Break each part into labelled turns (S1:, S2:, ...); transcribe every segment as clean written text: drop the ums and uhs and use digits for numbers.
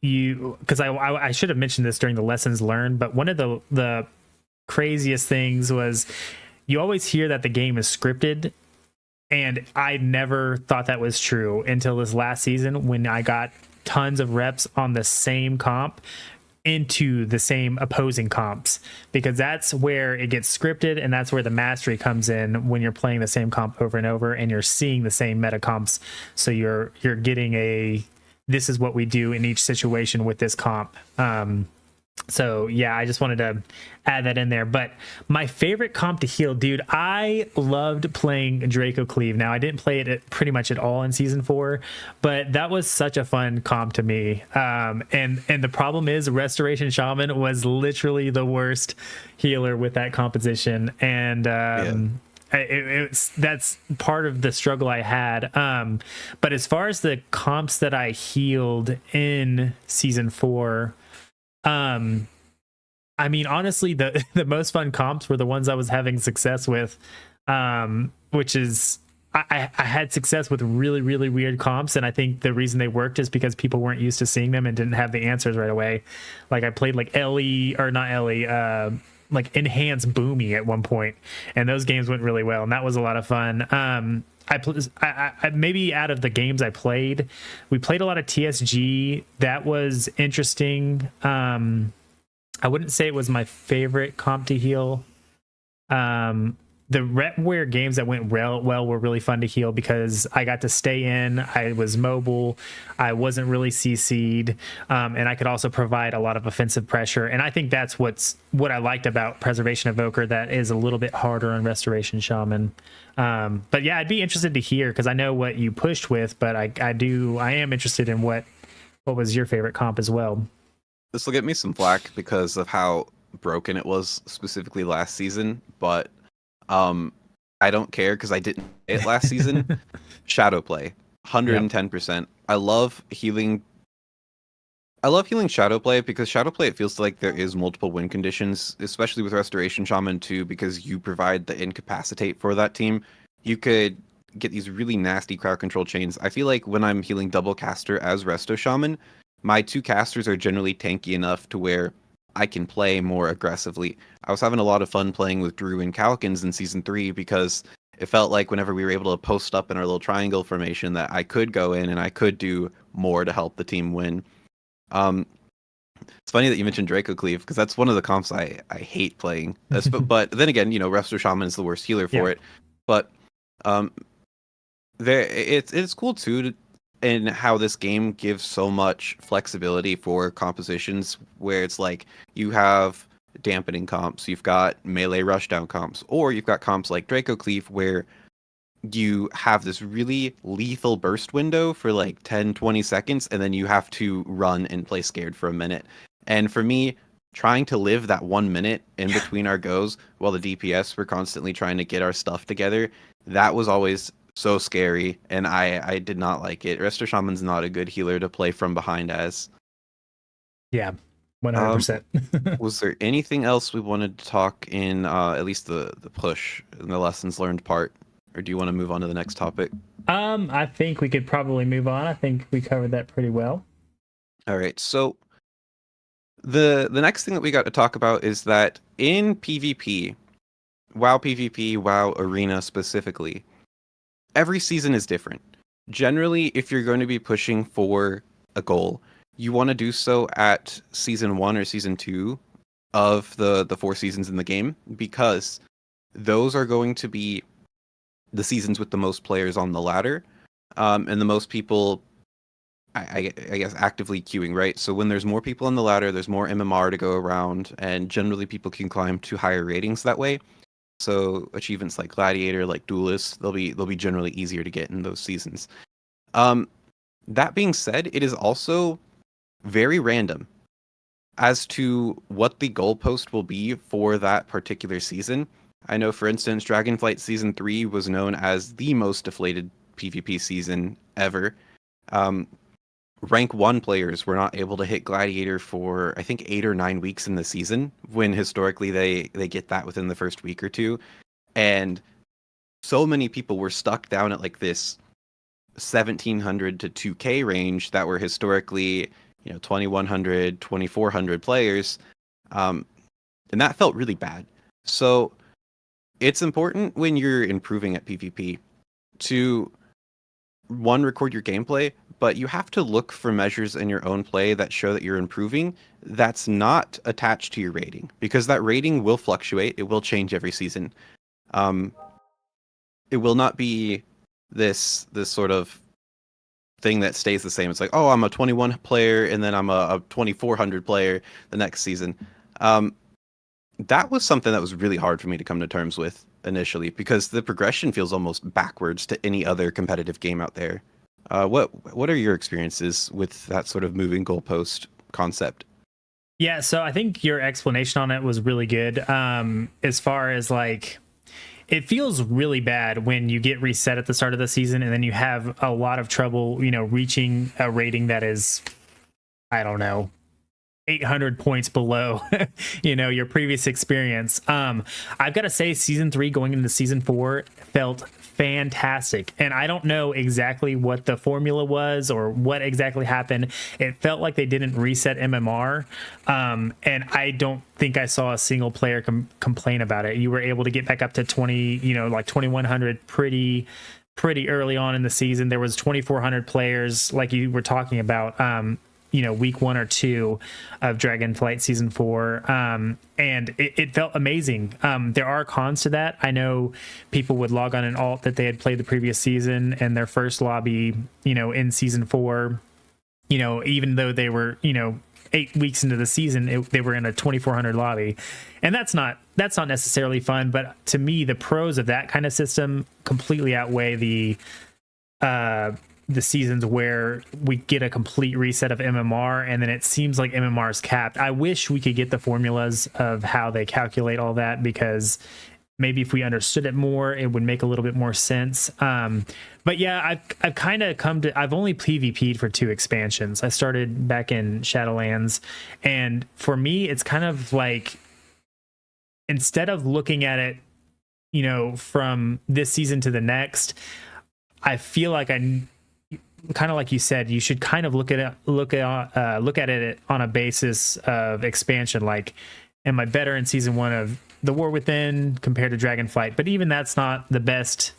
S1: You because I should have mentioned this during the lessons learned, but one of the craziest things was you always hear that the game is scripted, and I never thought that was true until this last season when I got tons of reps on the same comp into the same opposing comps, because that's where it gets scripted and that's where the mastery comes in when you're playing the same comp over and over and you're seeing the same meta comps. So you're getting a, this is what we do in each situation with this comp. So yeah, I just wanted to add that in there. But my favorite comp to heal, dude, I loved playing Draco Cleave. Now I didn't play it pretty much at all in season 4, but that was such a fun comp to me. And the problem is Restoration Shaman was literally the worst healer with that composition. And it's that's part of the struggle I had. But as far as the comps that I healed in season 4, I mean, honestly, the most fun comps were the ones I was having success with, which is I had success with really, really weird comps. And I think the reason they worked is because people weren't used to seeing them and didn't have the answers right away. Like I played like Ellie, or not Ellie, like Enhance Boomy at one point, and those games went really well. And that was a lot of fun. I maybe out of the games I played, we played a lot of TSG. That was interesting. I wouldn't say it was my favorite comp to heal. The Repware games that went well were really fun to heal because I got to stay in. I was mobile. I wasn't really CC'd, and I could also provide a lot of offensive pressure. And I think that's what I liked about Preservation Evoker that is a little bit harder on Restoration Shaman. But yeah, I'd be interested to hear because I know what you pushed with, but I am interested in what was your favorite comp as well.
S2: This will get me some flack because of how broken it was specifically last season, but I don't care because I didn't play it last season. Shadow play, 110%. Yep. I love healing Shadow play because Shadow play, it feels like there is multiple win conditions, especially with Restoration Shaman too, because you provide the incapacitate for that team. You could get these really nasty crowd control chains. I feel like when I'm healing double caster as Resto Shaman, my 2 casters are generally tanky enough to where I can play more aggressively. I was having a lot of fun playing with Drew and Calkins in Season 3 because it felt like whenever we were able to post up in our little triangle formation that I could go in and I could do more to help the team win. It's funny that you mentioned Draco Cleave because that's one of the comps I hate playing. But then again, Resto Shaman is the worst healer for it. But it's cool too in how this game gives so much flexibility for compositions where it's like you have dampening comps, you've got melee rushdown comps, or you've got comps like Draco Cleave where you have this really lethal burst window for like 10-20 seconds and then you have to run and play scared for a minute. And for me, trying to live that 1 minute in between our goes while the DPS were constantly trying to get our stuff together, that was always so scary, and I did not like it. Resto Shaman's not a good healer to play from behind as.
S1: Yeah, 100%.
S2: Was there anything else we wanted to talk in at least the push and the lessons learned part, or do you want to move on to the next topic?
S1: I think we could probably move on. I think we covered that pretty well.
S2: All right, so the next thing that we got to talk about is that in PvP, WoW Arena specifically, every season is different. Generally, if you're going to be pushing for a goal, you want to do so at season 1 or season 2 of the 4 seasons in the game, because those are going to be the seasons with the most players on the ladder, and the most people, I guess, actively queuing, right? So when there's more people on the ladder, there's more MMR to go around, and generally people can climb to higher ratings that way. So achievements like Gladiator, like Duelist, they'll be generally easier to get in those seasons. That being said, it is also very random as to what the goalpost will be for that particular season. I know, for instance, Dragonflight Season 3 was known as the most deflated PvP season ever. Rank 1 players were not able to hit Gladiator for, I think, 8 or 9 weeks in the season, when historically they get that within the first week or two. And so many people were stuck down at like this 1700 to 2K range that were historically, 2100, 2400 players. Um, and that felt really bad. So it's important when you're improving at PvP to one, record your gameplay, but you have to look for measures in your own play that show that you're improving that's not attached to your rating, because that rating will fluctuate. It will change every season. Um, it will not be this sort of thing that stays the same. It's like, oh, I'm a 21 player and then I'm a 2400 player the next season. Um, that was something that was really hard for me to come to terms with initially, because the progression feels almost backwards to any other competitive game out there. What are your experiences with that sort of moving goalpost concept?
S1: Yeah, so I think your explanation on it was really good. As far as like, it feels really bad when you get reset at the start of the season and then you have a lot of trouble, reaching a rating that is, I don't know, 800 points below your previous experience. I've got to say, season 3 going into season 4 felt fantastic, and I don't know exactly what the formula was or what exactly happened. It felt like they didn't reset MMR, and I don't think I saw a single player complain about it. You were able to get back up to 20, like 2100 pretty early on in the season. There was 2400 players like you were talking about, week 1 or 2 of Dragonflight season 4. And it felt amazing. There are cons to that. I know people would log on an alt that they had played the previous season, and their first lobby, in season 4, even though they were, 8 weeks into the season, they were in a 2400 lobby, and that's not necessarily fun. But to me, the pros of that kind of system completely outweigh the seasons where we get a complete reset of MMR, and then it seems like MMR is capped. I wish we could get the formulas of how they calculate all that, because maybe if we understood it more, it would make a little bit more sense. But yeah, I've kind of I've only PvP'd for 2 expansions. I started back in Shadowlands, and for me, it's kind of like, instead of looking at it, from this season to the next, I feel like kind of like you said, you should kind of look at it on a basis of expansion. Like, am I better in season 1 of The War Within compared to Dragonflight? But even that's not the best,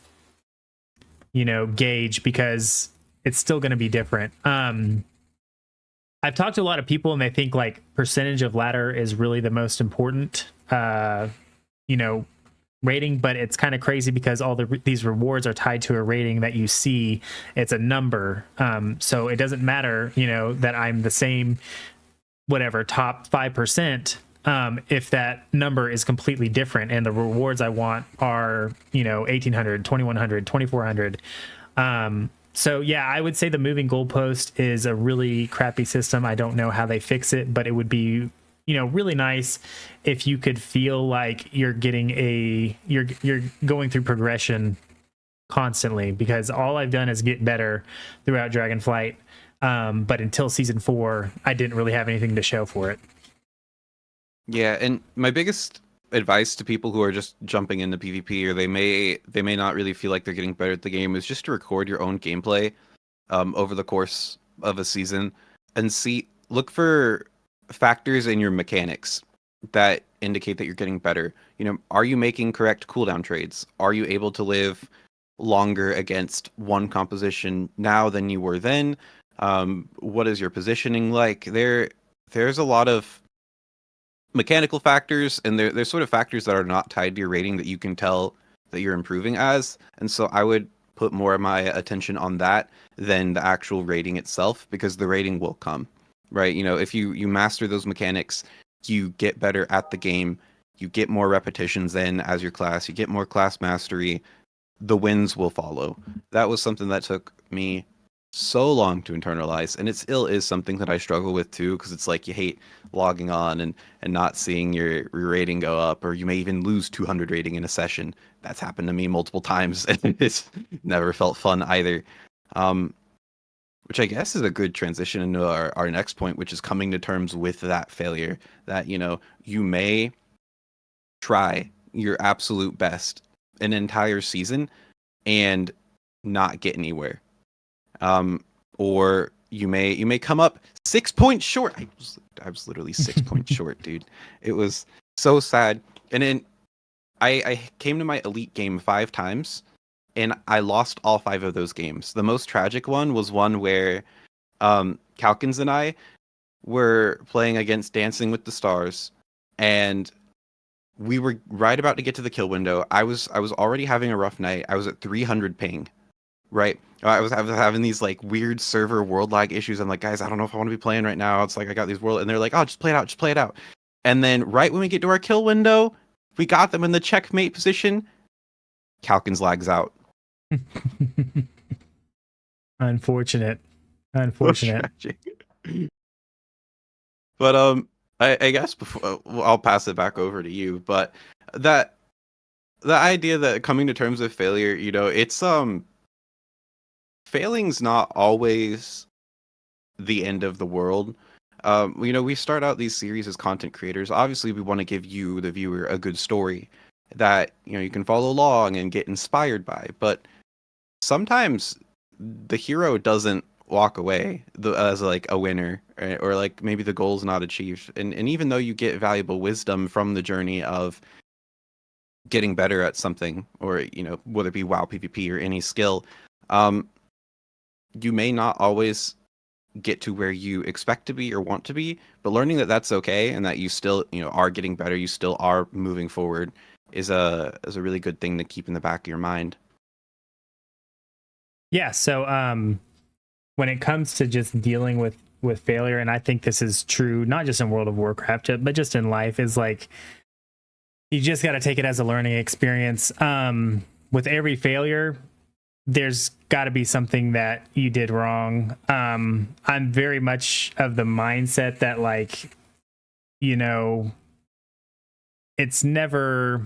S1: gauge, because it's still going to be different. I've talked to a lot of people, and they think like percentage of ladder is really the most important, rating, but it's kind of crazy because all these rewards are tied to a rating that you see. It's a number, so it doesn't matter that I'm the same whatever top 5%, if that number is completely different and the rewards I want are 1800, 2100, 2400. So yeah, I would say the moving goalpost is a really crappy system. I don't know how they fix it, but it would be really nice if you could feel like you're getting you're going through progression constantly, because all I've done is get better throughout Dragonflight. But until season 4, I didn't really have anything to show for it.
S2: Yeah, and my biggest advice to people who are just jumping into PvP, or they may not really feel like they're getting better at the game, is just to record your own gameplay over the course of a season, and look for factors in your mechanics that indicate that you're getting better. Are you making correct cooldown trades? Are you able to live longer against one composition now than you were then? What is your positioning like? There's a lot of mechanical factors, and there's sort of factors that are not tied to your rating that you can tell that you're improving as. And so I would put more of my attention on that than the actual rating itself, because the rating will come. Right, if you master those mechanics, you get better at the game, you get more repetitions in as your class, you get more class mastery, the wins will follow. That was something that took me so long to internalize, and it still is something that I struggle with too, because it's like you hate logging on and not seeing your rating go up, or you may even lose 200 rating in a session. That's happened to me multiple times, and it's never felt fun either. Which I guess is a good transition into our next point, which is coming to terms with that failure. That, you may try your absolute best an entire season and not get anywhere. or you may come up 6 points short. I was literally 6 points short, dude. It was so sad. And then I came to my elite game 5 times, and I lost all 5 of those games. The most tragic one was one where Calkins and I were playing against Dancing with the Stars, and we were right about to get to the kill window. I was already having a rough night. I was at 300 ping, right? I was having these like weird server world lag issues. I'm like, guys, I don't know if I want to be playing right now. It's like I got these world, and they're like, oh, just play it out, just play it out. And then right when we get to our kill window, we got them in the checkmate position. Calkins lags out.
S1: Unfortunate.
S2: But I guess before I'll pass it back over to you. But that the idea that coming to terms with failure, you know, it's failing's not always the end of the world. You know, we start out these series as content creators. Obviously, we want to give you, the viewer, a good story that, you know, you can follow along and get inspired by. But sometimes the hero doesn't walk away as like a winner, or like maybe the goal's not achieved. And even though you get valuable wisdom from the journey of getting better at something, or, you know, whether it be WoW, PvP, or any skill, you may not always get to where you expect to be or want to be, but learning that that's okay and that you still, you know, are getting better, you still are moving forward is a really good thing to keep in the back of your mind.
S1: Yeah, so when it comes to just dealing with failure, and I think this is true not just in World of Warcraft but just in life, is like you just got to take it as a learning experience. With every failure, there's got to be something that you did wrong. I'm very much of the mindset that, like, you know, it's never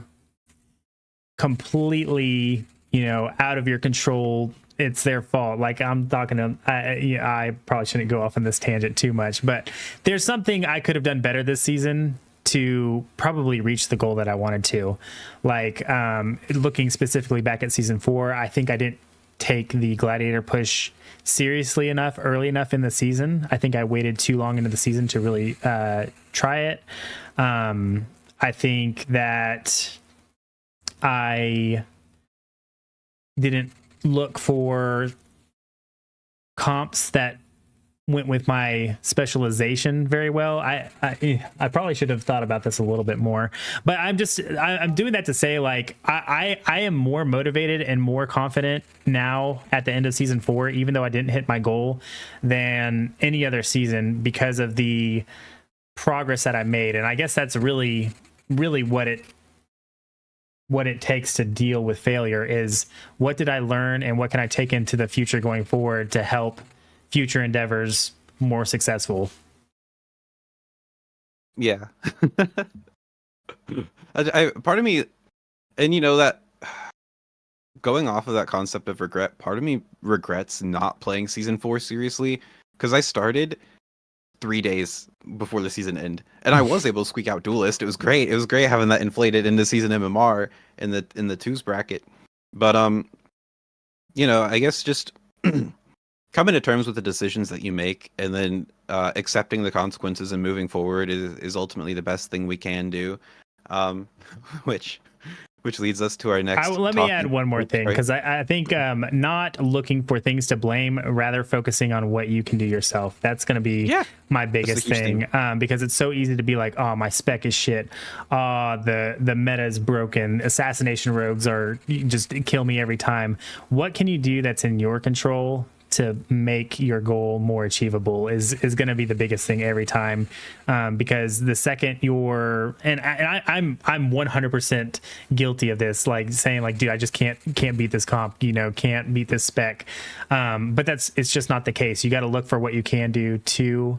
S1: completely, you know, out of your control. It's their fault. Like, I'm talking to, I probably shouldn't go off on this tangent too much, but there's something I could have done better this season to probably reach the goal that I wanted to. Like, looking specifically back at season 4, I think I didn't take the gladiator push seriously enough early enough in the season. I think I waited too long into the season to really try it. I think that I didn't look for comps that went with my specialization very well. I probably should have thought about this a little bit more, but I'm doing that to say, like, I am more motivated and more confident now at the end of season 4, even though I didn't hit my goal, than any other season, because of the progress that I made. And I guess that's really what it takes to deal with failure is, what did I learn and what can I take into the future going forward to help future endeavors more successful.
S2: Yeah. I part of me, and you know, that going off of that concept of regret, part of me regrets not playing season 4 seriously, because I started 3 days before the season end, and I was able to squeak out Duelist. It was great. It was great having that inflated into season MMR in the twos bracket. But you know, I guess just coming to terms with the decisions that you make, and then accepting the consequences and moving forward is ultimately the best thing we can do. Which leads us to our next.
S1: Let me add one more thing, because I think not looking for things to blame, rather focusing on what you can do yourself. That's going to be my biggest thing, because it's so easy to be like, oh, my spec is shit. The meta is broken. Assassination rogues are just kill me every time. What can you do that's in your control to make your goal more achievable is going to be the biggest thing every time, because the second you're I'm 100% guilty of this, like saying like, dude, I just can't beat this comp, you know, can't beat this spec, but it's just not the case. You got to look for what you can do to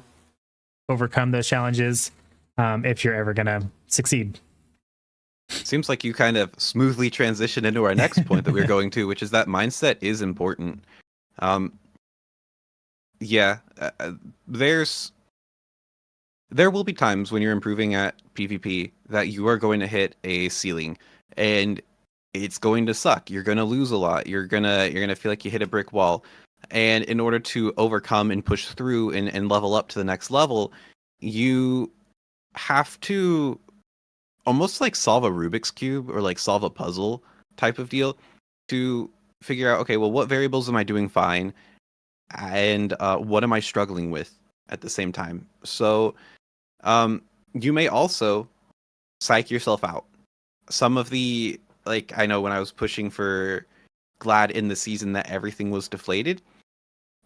S1: overcome those challenges, if you're ever gonna succeed.
S2: Seems like you kind of smoothly transition into our next point that we're going to, which is that mindset is important. There will be times when you're improving at PvP that you are going to hit a ceiling, and it's going to suck. You're going to lose a lot. You're gonna feel like you hit a brick wall. And in order to overcome and push through and level up to the next level, you have to almost like solve a Rubik's Cube or like solve a puzzle type of deal to figure out, okay, well, what variables am I doing fine? And what am I struggling with at the same time? So you may also psych yourself out. Some of the, like, I know when I was pushing for Glad in the season that everything was deflated,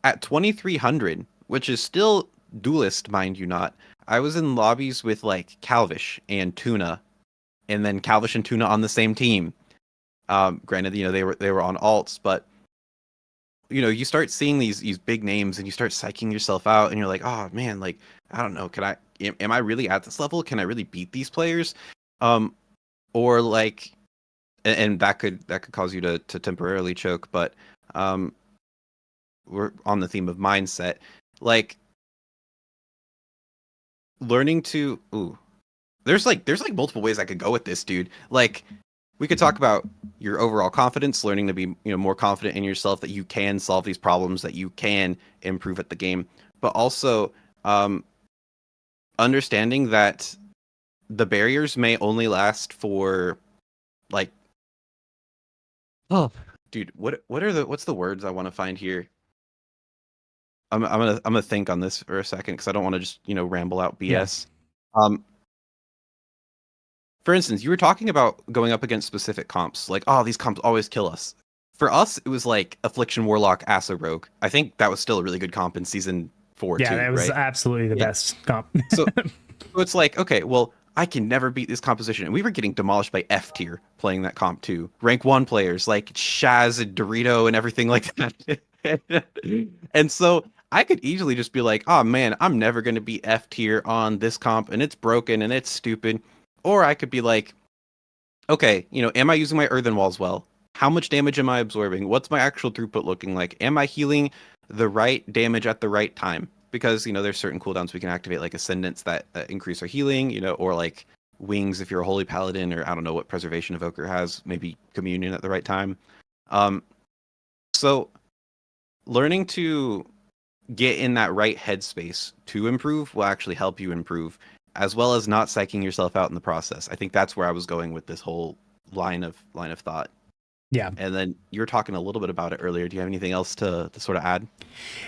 S2: at 2300, which is still duelist, mind you not, I was in lobbies with like Calvish and Tuna, and then Calvish and Tuna on the same team. Granted, they were on alts, but you start seeing these big names and you start psyching yourself out, and you're like, oh man, like I don't know, am I really at this level? Can I really beat these players? Or like, and that could cause you to temporarily choke, but we're on the theme of mindset, like learning to there's like multiple ways I could go with this, dude. Like we could talk about your overall confidence, learning to be more confident in yourself, that you can solve these problems, that you can improve at the game, but also understanding that the barriers may only last for like, oh dude, what's the words I want to find here? I'm gonna think on this for a second because I don't want to just ramble out BS. Yeah. For instance, you were talking about going up against specific comps, like, oh, these comps always kill us. For us, it was like Affliction Warlock, Asa Rogue. I think that was still a really good comp in season 4 too.
S1: Yeah, that was
S2: right?
S1: absolutely the best comp.
S2: so it's like, okay, well, I can never beat this composition. And we were getting demolished by F tier playing that comp too. Rank 1 players like Shaz and Dorito and everything like that. And so I could easily just be like, oh man, I'm never going to be F tier on this comp and it's broken and it's stupid. Or I could be like, okay, am I using my earthen walls well? How much damage am I absorbing? What's my actual throughput looking like? Am I healing the right damage at the right time? Because, there's certain cooldowns we can activate, like Ascendants that increase our healing, or like Wings if you're a Holy Paladin, or I don't know what Preservation Evoker has, maybe Communion at the right time. So learning to get in that right headspace to improve will actually help you improve, as well as not psyching yourself out in the process. I think that's where I was going with this whole line of thought.
S1: Yeah.
S2: And then you were talking a little bit about it earlier. Do you have anything else to sort of add?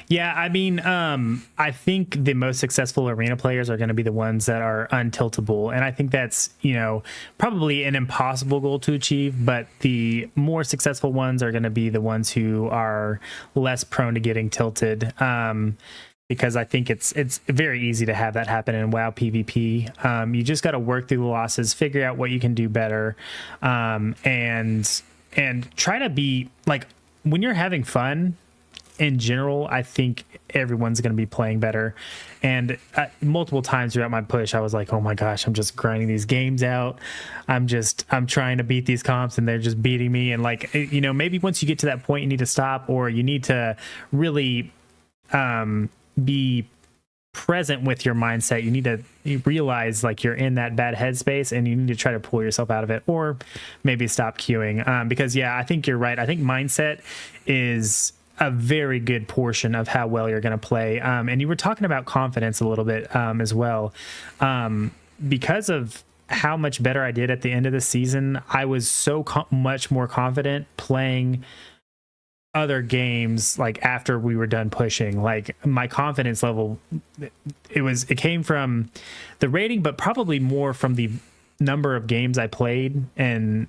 S1: Yeah, I mean, I think the most successful arena players are going to be the ones that are untiltable. And I think that's, probably an impossible goal to achieve. But the more successful ones are going to be the ones who are less prone to getting tilted. Because I think it's very easy to have that happen in WoW PvP. You just got to work through the losses, figure out what you can do better, and try to be like, when you're having fun in general, I think everyone's going to be playing better. And multiple times throughout my push, I was like, oh my gosh, I'm just grinding these games out. I'm trying to beat these comps and they're just beating me. And like, maybe once you get to that point, you need to stop, or you need to really be present with your mindset. You need to realize like you're in that bad headspace and you need to try to pull yourself out of it, or maybe stop queuing. Because I think you're right. I think mindset is a very good portion of how well you're going to play. And you were talking about confidence a little bit as well. Because of how much better I did at the end of the season, I was so much more confident playing other games like after we were done pushing. Like my confidence level, it came from the rating, but probably more from the number of games I played and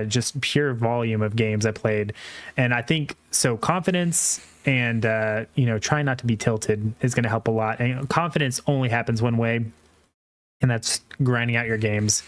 S1: just pure volume of games I played. And I think so confidence and trying not to be tilted is going to help a lot. And confidence only happens one way, and that's grinding out your games.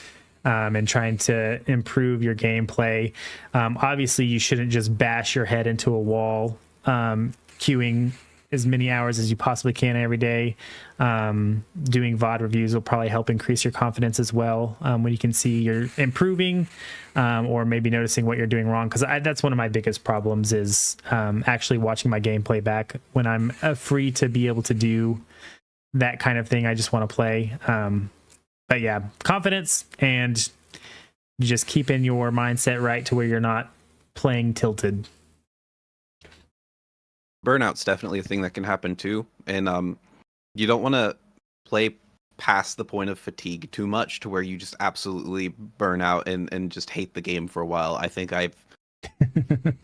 S1: And trying to improve your gameplay. Obviously, you shouldn't just bash your head into a wall, queuing as many hours as you possibly can every day. Doing VOD reviews will probably help increase your confidence as well, when you can see you're improving, or maybe noticing what you're doing wrong. Because that's one of my biggest problems is actually watching my gameplay back when I'm free to be able to do that kind of thing. I just want to play. But yeah, confidence and just keeping your mindset right to where you're not playing tilted.
S2: burnout's definitely a thing that can happen too, and you don't want to play past the point of fatigue too much to where you just absolutely burn out and just hate the game for a while. I think I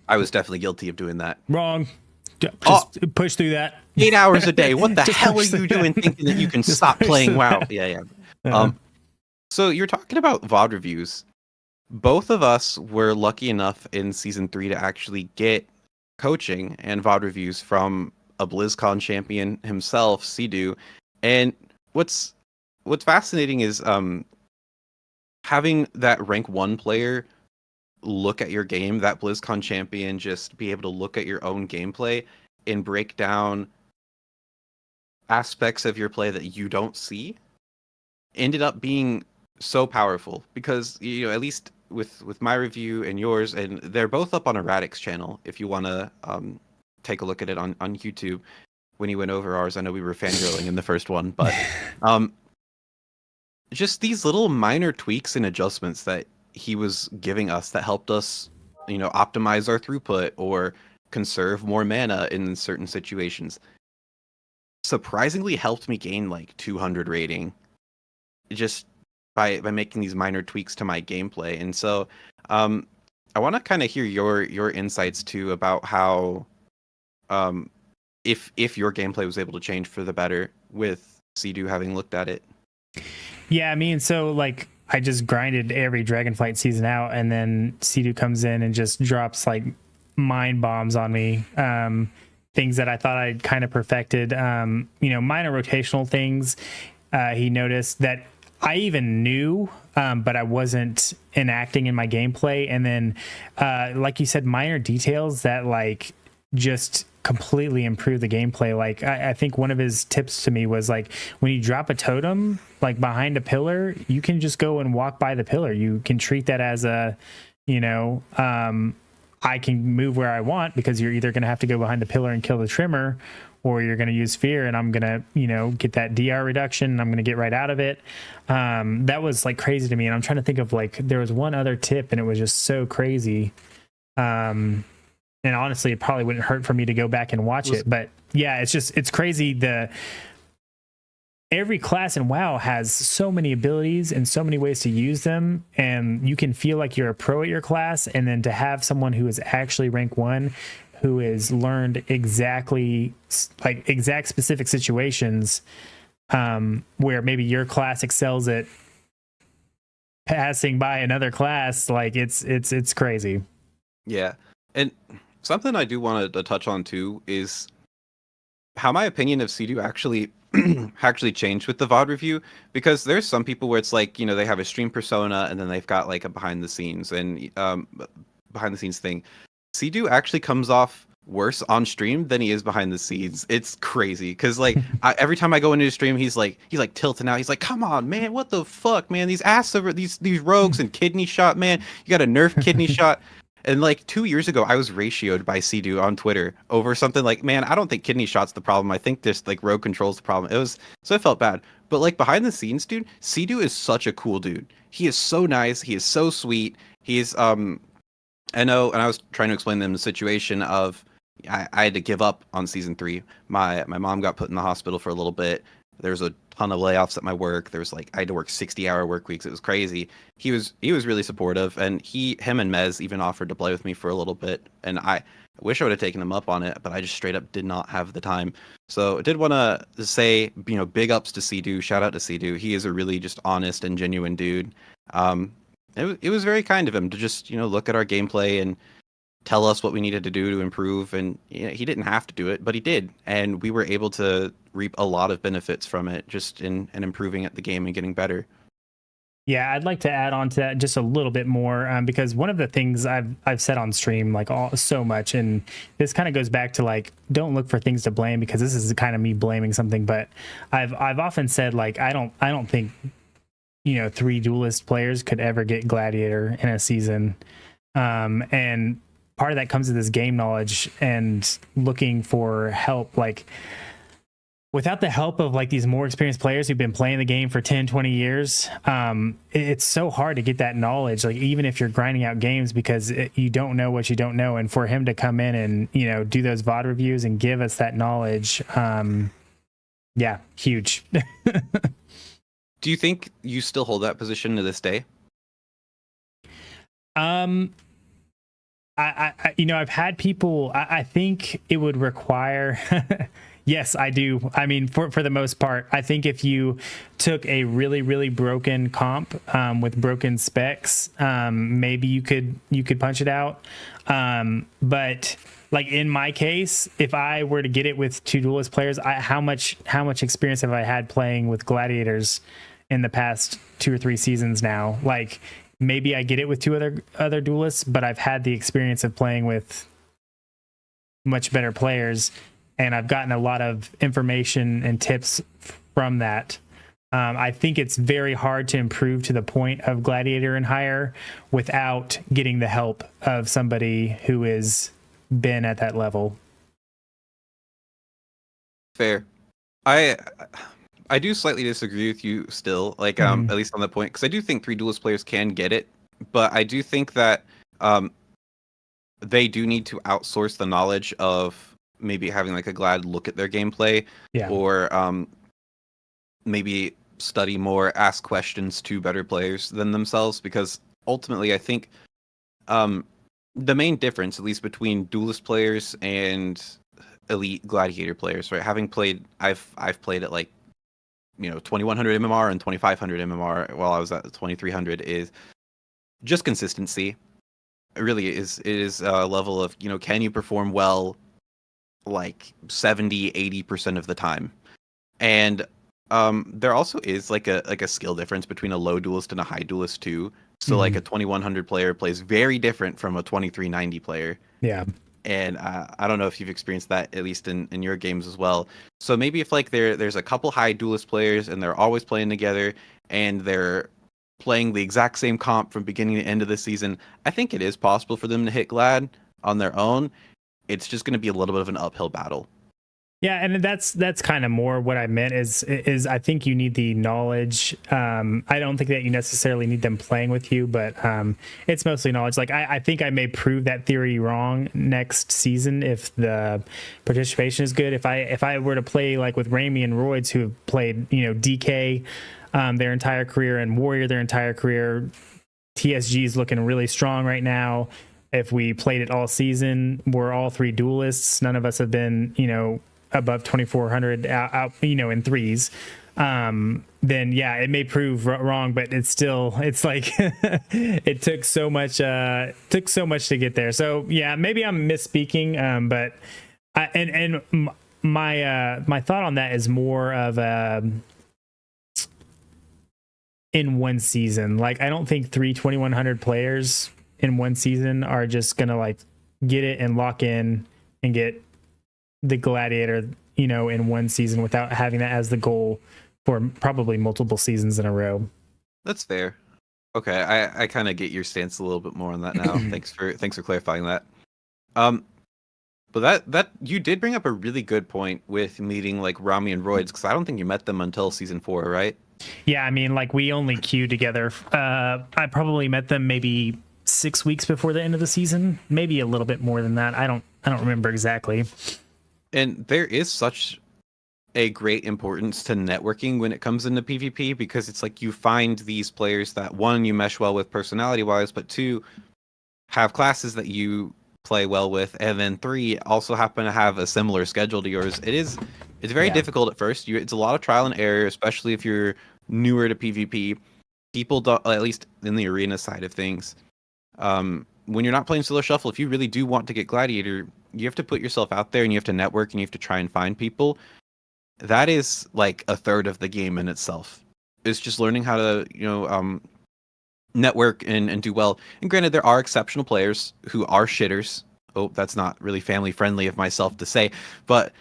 S2: was definitely guilty of doing that.
S1: Wrong. Just push through that.
S2: 8 hours a day. What the
S1: Just
S2: hell are
S1: push
S2: you
S1: through
S2: doing
S1: that.
S2: thinking that you can
S1: Just
S2: stop
S1: push
S2: playing
S1: through
S2: WoW?
S1: that.
S2: Yeah. So you're talking about VOD reviews. Both of us were lucky enough in season 3 to actually get coaching and VOD reviews from a BlizzCon champion himself, Sidu. And what's fascinating is having that rank 1 player look at your game, that BlizzCon champion just be able to look at your own gameplay and break down aspects of your play that you don't see, ended up being so powerful because, you know, at least with my review and yours, and they're both up on Erratic's channel if you want to take a look at it on YouTube. When he went over ours, I know we were fangirling in the first one, but just these little minor tweaks and adjustments that he was giving us that helped us, you know, optimize our throughput or conserve more mana in certain situations, surprisingly helped me gain like 200 rating just by making these minor tweaks to my gameplay. And so I want to kind of hear your insights too about how if your gameplay was able to change for the better with Sidu having looked at it.
S1: Yeah, I mean, so like I just grinded every Dragonflight season out, and then Sidu comes in and just drops like mind bombs on me. Things that I thought I'd kind of perfected, you know, minor rotational things. He noticed that I even knew, but I wasn't enacting in my gameplay. And then, like you said, minor details that like just completely improve the gameplay. Like I think one of his tips to me was like, when you drop a totem like behind a pillar, you can just go and walk by the pillar. You can treat that as a, you know, I can move where I want, because you're either going to have to go behind the pillar and kill the trimmer, or you're going to use fear and I'm going to, you know, get that DR reduction and I'm going to get right out of it. That was like crazy to me. And I'm trying to think of like, there was one other tip and it was just so crazy. And honestly, it probably wouldn't hurt for me to go back and watch it. But yeah, it's crazy. Every class in WoW has so many abilities and so many ways to use them. And you can feel like you're a pro at your class. And then to have someone who is actually rank 1, who has learned exactly like exact specific situations, where maybe your class excels at passing by another class, like it's crazy.
S2: Yeah. And something I do want to touch on too is how my opinion of Sidu actually changed with the VOD review, because there's some people where it's like, you know, they have a stream persona and then they've got like a behind the scenes thing. Sidu actually comes off worse on stream than he is behind the scenes. It's crazy because like every time I go into his stream, he's like tilting out. He's like, "Come on, man, what the fuck, man? These rogues and kidney shot, man. You got a nerf kidney shot." And like 2 years ago, I was ratioed by Sidu on Twitter over something like, "Man, I don't think kidney shot's the problem. I think this like rogue control's the problem." So I felt bad. But like behind the scenes, dude, Sidu is such a cool dude. He is so nice. He is so sweet. He's I know, and I was trying to explain to them the situation of I had to give up on season 3. My mom got put in the hospital for a little bit. There was a ton of layoffs at my work. There was like I had to work 60-hour work weeks. It was crazy. He was really supportive, and him and Mez even offered to play with me for a little bit. And I wish I would have taken him up on it, but I just straight up did not have the time. So I did want to say, you know, big ups to Sidu. Shout out to Sidu. He is a really just honest and genuine dude. It was very kind of him to just, you know, look at our gameplay and tell us what we needed to do to improve. And you know, he didn't have to do it, but he did. And we were able to reap a lot of benefits from it, just in improving at the game and getting better.
S1: Yeah, I'd like to add on to that just a little bit more, because one of the things I've said on stream like so much, and this kind of goes back to like, don't look for things to blame, because this is kind of me blaming something. But I've often said like I don't think, you know, 3 duelist players could ever get gladiator in a season, and part of that comes to this game knowledge and looking for help. Like without the help of like these more experienced players who've been playing the game for 10, 20 years, it's so hard to get that knowledge, like even if you're grinding out games, because you don't know what you don't know. And for him to come in and, you know, do those VOD reviews and give us that knowledge, yeah, huge.
S2: Do you think you still hold that position to this day?
S1: I you know, I've had people, I think it would require, yes, I do. I mean, for the most part, I think if you took a really, really broken comp with broken specs, maybe you could punch it out. But like in my case, if I were to get it with two duelist players, how much experience have I had playing with gladiators in the past 2 or 3 seasons now? Like maybe I get it with two other duelists, but I've had the experience of playing with much better players, and I've gotten a lot of information and tips from that. I think it's very hard to improve to the point of gladiator and higher without getting the help of somebody who has been at that level.
S2: Fair. I do slightly disagree with you still, like at least on the point, because I do think 3 duelist players can get it, but I do think that they do need to outsource the knowledge of maybe having like a Glad look at their gameplay, or maybe study more, ask questions to better players than themselves, because ultimately I think the main difference, at least between duelist players and elite gladiator players, right? Having played, I've played at like, you know, 2100 MMR and 2500 MMR while I was at 2300, is just consistency. It really is. It is a level of, you know, can you perform well like 70-80% of the time? And there also is like a skill difference between a low duelist and a high duelist too. So like a 2100 player plays very different from a 2390 player.
S1: Yeah.
S2: And I don't know if you've experienced that, at least in your games as well. So maybe if like there's a couple high duelist players and they're always playing together and they're playing the exact same comp from beginning to end of the season, I think it is possible for them to hit Glad on their own. It's just going to be a little bit of an uphill battle.
S1: Yeah, and that's kind of more what I meant is I think you need the knowledge. I don't think that you necessarily need them playing with you, but it's mostly knowledge. Like I think I may prove that theory wrong next season if the participation is good. If I were to play like with Rami and Roids, who have played, you know, DK their entire career and Warrior their entire career, TSG is looking really strong right now. If we played it all season, we're all 3 duelists. None of us have been, you know, above 2400 out, you know, in 3s, then yeah, it may prove wrong, but it's like it took so much to get there. So yeah, maybe I'm misspeaking, but my thought on that is more of in one season. Like I don't think 3 2100 players in one season are just gonna like get it and lock in and get the gladiator, you know, in one season without having that as the goal for probably multiple seasons in a row.
S2: That's fair. Okay, I kind of get your stance a little bit more on that now. Thanks for clarifying that. But that you did bring up a really good point with meeting like Rami and Roids, because I don't think you met them until season 4, right?
S1: Yeah, I mean, like we only queued together. I probably met them maybe 6 weeks before the end of the season, maybe a little bit more than that. I don't remember exactly.
S2: And there is such a great importance to networking when it comes into PvP, because it's like you find these players that, 1, you mesh well with personality wise, but 2, have classes that you play well with, and then 3, also happen to have a similar schedule to yours. It's very difficult at first. It's a lot of trial and error, especially if you're newer to PvP. People don't, at least in the arena side of things, when you're not playing solo shuffle, if you really do want to get gladiator, you have to put yourself out there and you have to network and you have to try and find people. That is like a third of the game in itself. It's just learning how to, you know, network and do well. And granted, there are exceptional players who are shitters. Oh, that's not really family friendly of myself to say, but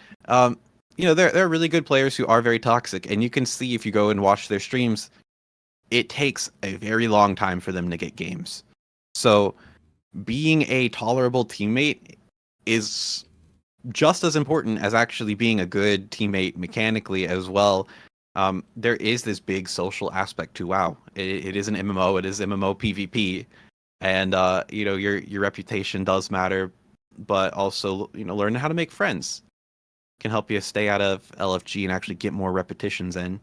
S2: you know, there are really good players who are very toxic, and you can see if you go and watch their streams, it takes a very long time for them to get games. So being a tolerable teammate is just as important as actually being a good teammate mechanically as well, there is this big social aspect to WoW. It is an MMO. It is MMO PvP, and your reputation does matter, but also learning how to make friends can help you stay out of LFG and actually get more repetitions in.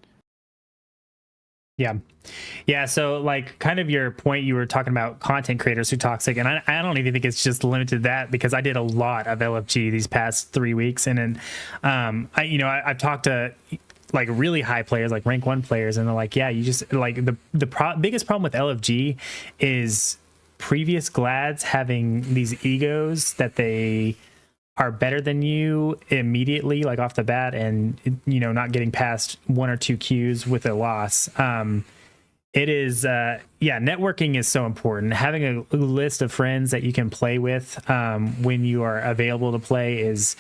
S1: Yeah, so like kind of your point, you were talking about content creators who toxic, and I don't even think it's just limited to that, because I did a lot of LFG these past 3 weeks, and then I've talked to like really high players, like rank 1 players, and they're like, yeah, you just like the biggest problem with LFG is previous glads having these egos that they are better than you immediately, like off the bat, and not getting past 1 or 2 queues with a loss. It is networking is so important. Having a list of friends that you can play with when you are available to play is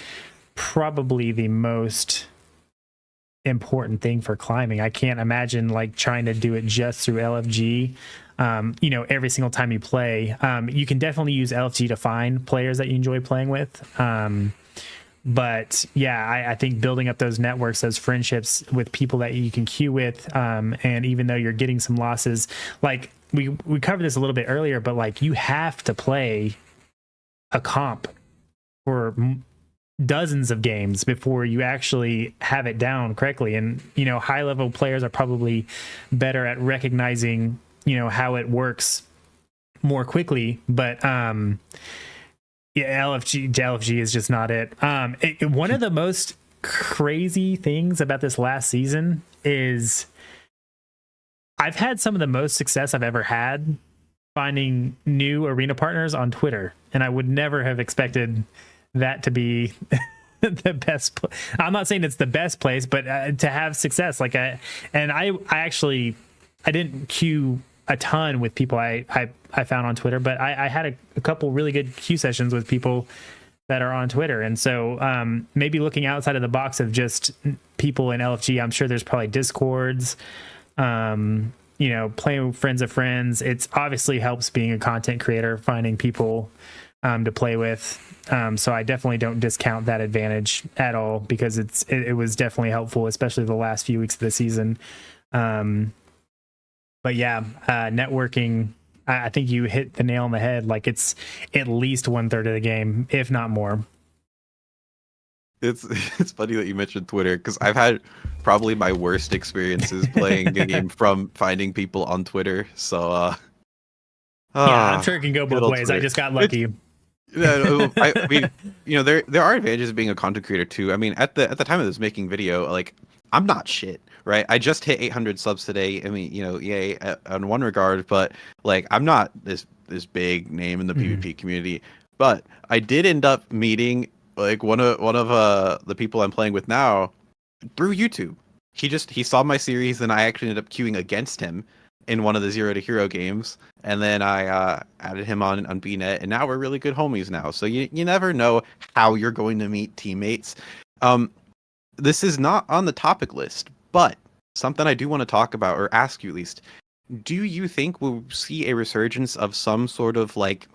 S1: probably the most important thing for climbing. I can't imagine like trying to do it just through LFG. Every single time you play, you can definitely use LFG to find players that you enjoy playing with. But yeah, I think building up those networks, those friendships with people that you can queue with, and even though you're getting some losses, like we covered this a little bit earlier, but like you have to play a comp for dozens of games before you actually have it down correctly. And high level players are probably better at recognizing how it works more quickly, but LFG is just not it. One of the most crazy things about this last season is I've had some of the most success I've ever had finding new arena partners on Twitter, and I would never have expected that to be the best. I'm not saying it's the best place, but to have success, I didn't queue a ton with people I found on Twitter, but I had a couple really good queue sessions with people that are on Twitter. And so maybe looking outside of the box of just people in LFG, I'm sure there's probably Discords, playing with friends of friends. It's obviously helps being a content creator, finding people to play with. So I definitely don't discount that advantage at all, because it was definitely helpful, especially the last few weeks of the season. But yeah, networking, I think you hit the nail on the head. Like it's at least 1/3 of the game, if not more.
S2: It's funny that you mentioned Twitter, because I've had probably my worst experiences playing a game from finding people on Twitter. So
S1: yeah, I'm sure it can go both ways.
S2: Twitter.
S1: I just got lucky.
S2: There are advantages of being a content creator too. I mean, at the time of this making video, like I'm not shit, right? I just hit 800 subs today. I mean, yay on one regard, but like I'm not this big name in the PvP community. But I did end up meeting like one of the people I'm playing with now through YouTube. He saw my series, and I actually ended up queuing against him in one of the 0 to Hero games, and then I added him on BNet, and now we're really good homies now. So you never know how you're going to meet teammates. This is not on the topic list, but something I do want to talk about, or ask you at least. Do you think we'll see a resurgence of some sort of like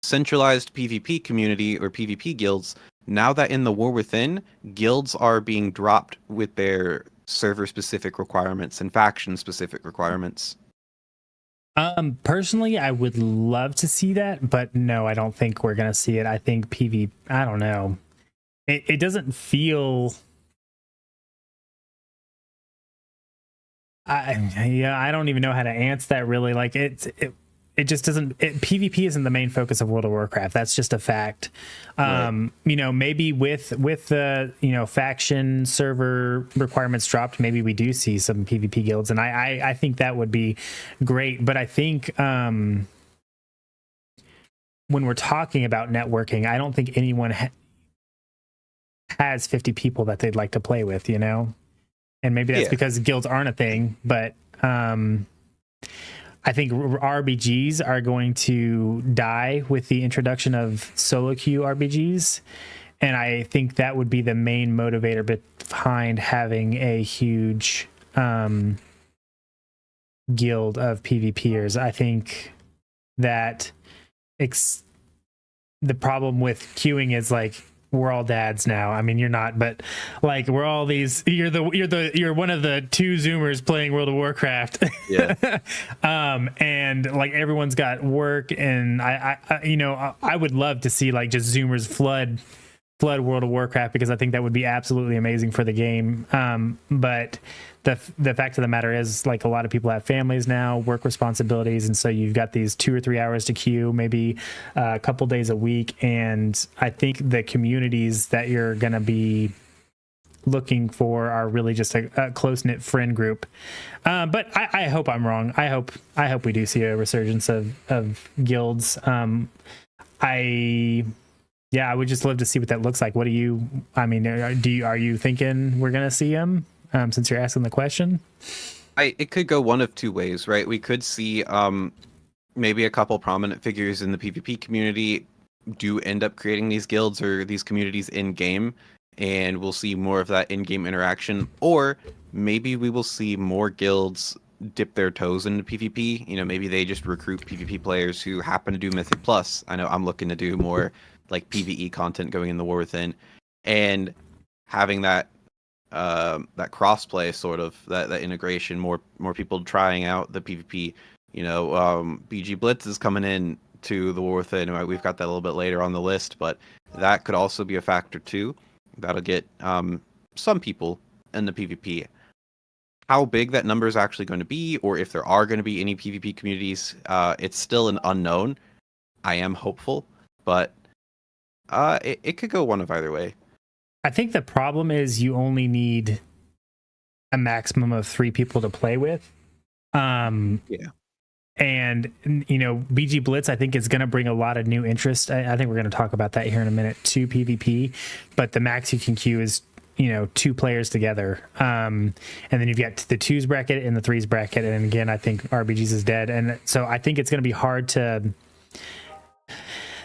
S2: centralized PvP community or PvP guilds now that in the War Within, guilds are being dropped with their server-specific requirements and faction-specific requirements?
S1: Personally, I would love to see that, but no, I don't think we're gonna see it. I think I don't know. It doesn't feel. I don't even know how to answer that really. Like it just doesn't. PvP isn't the main focus of World of Warcraft. That's just a fact.
S2: Right.
S1: Maybe with the faction server requirements dropped, maybe we do see some PvP guilds, and I think that would be great. But I think when we're talking about networking, I don't think anyone has 50 people that they'd like to play with, and maybe that's because guilds aren't a thing, but I think RBGs are going to die with the introduction of solo queue RBGs, and I think that would be the main motivator behind having a huge guild of PvPers. I think that the problem with queuing is like we're all dads now. I mean, you're not, but like we're all these. You're one of the two Zoomers playing World of Warcraft.
S2: Yeah.
S1: And like everyone's got work, and I would love to see like just Zoomers flood World of Warcraft, because I think that would be absolutely amazing for the game. But the fact of the matter is, like, a lot of people have families now, work responsibilities, and so you've got these 2 or 3 hours to queue, maybe a couple days a week. And I think the communities that you're going to be looking for are really just a close-knit friend group. But I hope I'm wrong. I hope we do see a resurgence of guilds. I would just love to see what that looks like. What do you? I mean, are you thinking we're gonna see them? Since you're asking the question,
S2: It could go one of two ways, right? We could see maybe a couple prominent figures in the PvP community do end up creating these guilds or these communities in game, and we'll see more of that in-game interaction. Or maybe we will see more guilds dip their toes into PvP. You know, maybe they just recruit PvP players who happen to do Mythic Plus. I know I'm looking to do more like PvE content going in the War Within, and having that that crossplay, sort of that integration, more people trying out the PvP. You know, BG Blitz is coming in to the War Within. Right? We've got that a little bit later on the list, but that could also be a factor too. That'll get some people in the PvP. How big that number is actually going to be, or if there are going to be any PvP communities, it's still an unknown. I am hopeful, but it could go one of either way.
S1: I think the problem is you only need a maximum of 3 people to play with.
S2: Yeah.
S1: And, you know, BG Blitz, I think, is going to bring a lot of new interest. I think we're going to talk about that here in a minute, to PvP. But the max you can queue is, you know, 2 players together. And then you've got the 2s bracket and the 3s bracket. And again, I think RBGs is dead. And so I think it's going to be hard to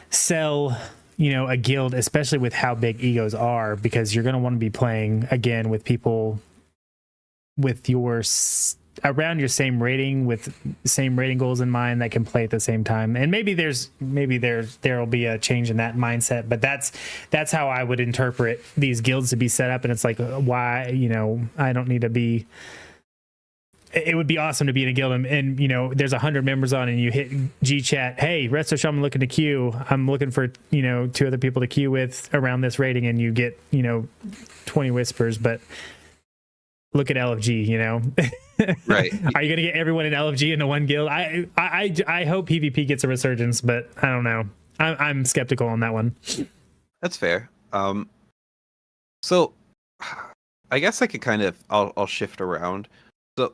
S1: sell, you know, a guild, especially with how big egos are, because you're going to want to be playing again with people with around your same rating, with same rating goals in mind, that can play at the same time. And maybe there'll be a change in that mindset, but that's how I would interpret these guilds to be set up. And it's like, why, you know, I don't need to be. It would be awesome to be in a guild, and you know, there's 100 members on, and you hit G chat, hey, Resto Shaman looking to queue. I'm looking for, you know, 2 other people to queue with around this rating, and you get, you know, 20 whispers. But look at LFG, you know.
S2: Right.
S1: Are you gonna get everyone in LFG into one guild? I hope PvP gets a resurgence, but I don't know. I'm skeptical on that one.
S2: That's fair. So I guess I could kind of I'll shift around. So,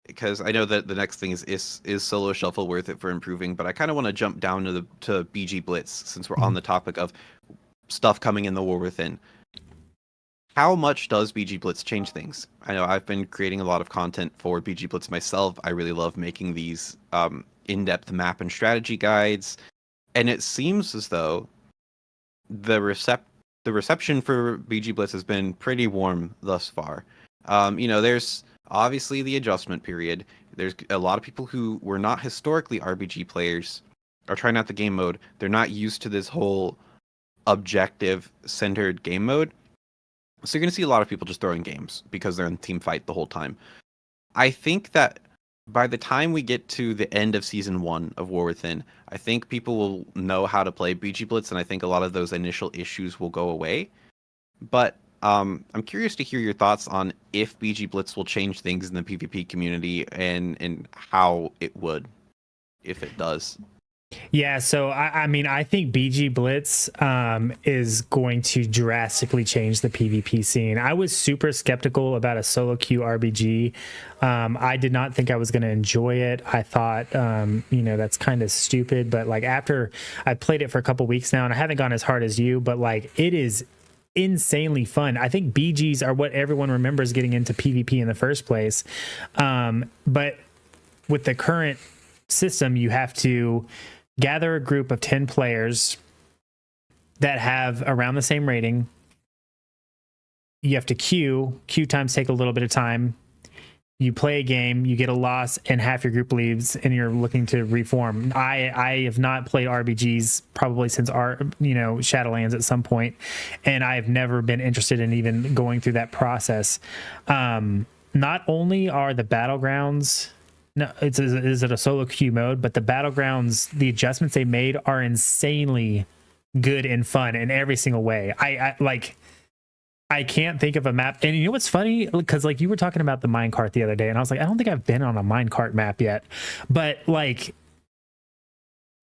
S2: because I know that the next thing is solo shuffle worth it for improving, but I kind of want to jump down to BG Blitz, since we're on the topic of stuff coming in the War Within. How much does BG Blitz change things? I know I've been creating a lot of content for BG Blitz myself. I really love making these in-depth map and strategy guides, and it seems as though the reception for BG Blitz has been pretty warm thus far. You know, there's obviously the adjustment period. There's a lot of people who were not historically RBG players are trying out the game mode. They're not used to this whole objective-centered game mode. So you're going to see a lot of people just throwing games because they're in team fight the whole time. I think that by the time we get to the end of Season 1 of War Within, I think people will know how to play BG Blitz, and I think a lot of those initial issues will go away. But I'm curious to hear your thoughts on if BG Blitz will change things in the PvP community, and how it would, if it does.
S1: Yeah, so I mean, I think BG Blitz is going to drastically change the PvP scene. I was super skeptical about a solo queue RBG. I did not think I was going to enjoy it. I thought, you know, that's kind of stupid. But like, after I played it for a couple weeks now, and I haven't gone as hard as you, but like, it is insanely fun. I think BGs are what everyone remembers getting into PvP in the first place. But with the current system, you have to gather a group of 10 players that have around the same rating. You have to queue times take a little bit of time. you play a game, you get a loss, and half your group leaves, and you're looking to reform. I have not played RBGs probably since Shadowlands at some point, and I have never been interested in even going through that process. Not only are the battlegrounds, no, is it a solo queue mode, but the battlegrounds, the adjustments they made are insanely good and fun in every single way. I can't think of a map. And you know what's funny? Because like you were talking about the minecart the other day, and I was like, I don't think I've been on a minecart map yet. But like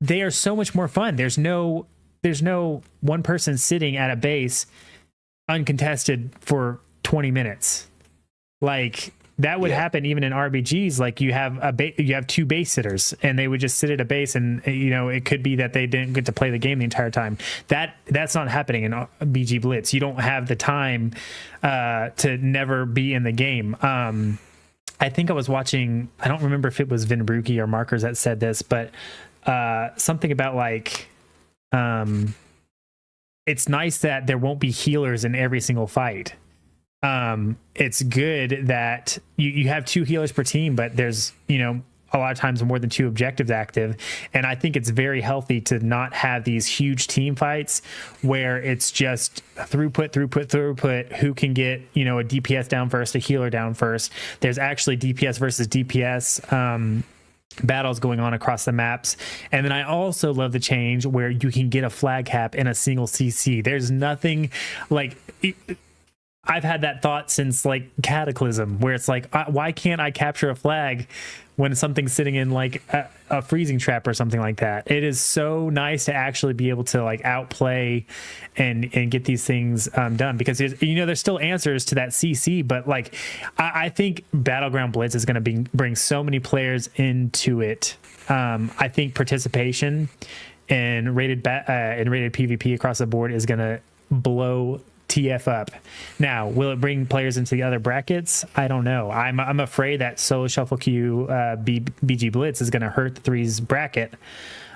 S1: they are so much more fun. There's no one person sitting at a base uncontested for 20 minutes. Like that would happen even in RBGs. Like you have two base sitters, and they would just sit at a base, and it could be that they didn't get to play the game the entire time. That's not happening in BG Blitz. You don't have the time to never be in the game. I think I was watching, I don't remember if it was Vin Brookie or Markers that said this, but something about like it's nice that there won't be healers in every single fight. It's good that you have 2 healers per team, but there's, a lot of times more than 2 objectives active. And I think it's very healthy to not have these huge team fights where it's just throughput, who can get, a DPS down first, a healer down first. There's actually DPS versus DPS, battles going on across the maps. And then I also love the change where you can get a flag cap in a single CC. There's nothing like... I've had that thought since like Cataclysm, where it's like, why can't I capture a flag when something's sitting in like a freezing trap or something like that? It is so nice to actually be able to like outplay and get these things done, because there's still answers to that CC, but like I think Battleground Blitz is going to bring so many players into it. I think participation in rated PvP across the board is going to blow TF up. Now, will it bring players into the other brackets? I don't know. I'm afraid that solo shuffle queue BG Blitz is going to hurt the threes bracket.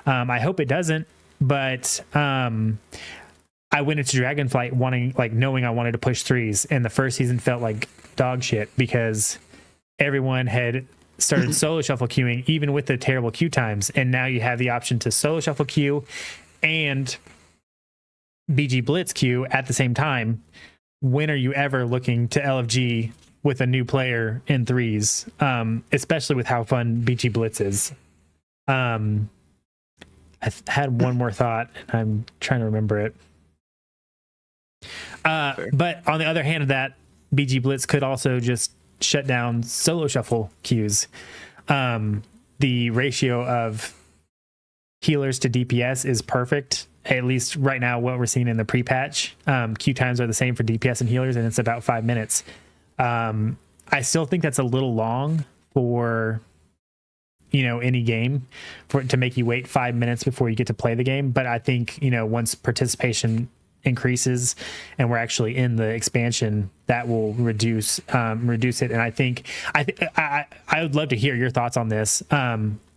S1: I hope it doesn't, but I went into Dragonflight knowing I wanted to push threes, and the first season felt like dog shit because everyone had started solo shuffle queuing even with the terrible queue times, and now you have the option to solo shuffle queue and BG Blitz queue at the same time. When are you ever looking to LFG with a new player in threes? Especially with how fun BG Blitz is. I had one more thought, and I'm trying to remember it. But on the other hand of that, BG Blitz could also just shut down solo shuffle queues. The ratio of healers to DPS is perfect. At least right now, what we're seeing in the pre-patch, queue times are the same for DPS and healers, and it's about 5 minutes. I still think that's a little long for any game, for it to make you wait 5 minutes before you get to play the game. But I think once participation increases and we're actually in the expansion, that will reduce it. And I think I would love to hear your thoughts on this.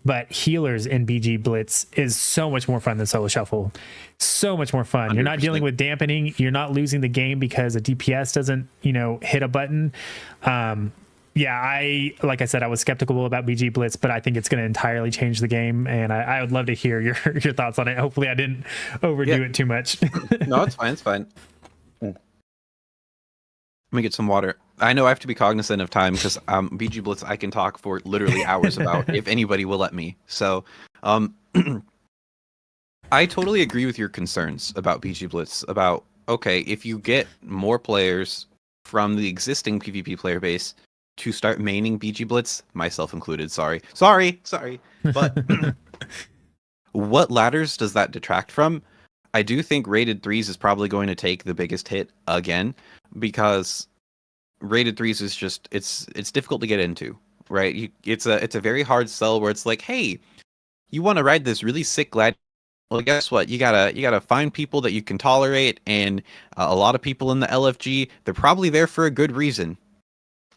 S1: But healers in BG Blitz is so much more fun than solo shuffle. So much more fun. 100%. You're not dealing with dampening. You're not losing the game because a DPS doesn't, hit a button. Like I said, I was skeptical about BG Blitz, but I think it's going to entirely change the game. And I would love to hear your thoughts on it. Hopefully I didn't overdo it too much.
S2: No, it's fine. It's fine. Let me get some water. I know I have to be cognizant of time because BG Blitz I can talk for literally hours about if anybody will let me. So I totally agree with your concerns about BG Blitz. About, okay, if you get more players from the existing PvP player base to start maining BG Blitz, myself included, sorry. But what ladders does that detract from? I do think rated 3s is probably going to take the biggest hit again, because rated 3s is just it's difficult to get into, right? It's a very hard sell where it's like, hey, you want to ride this really sick glad. Well, guess what? You gotta find people that you can tolerate, and a lot of people in the LFG, they're probably there for a good reason.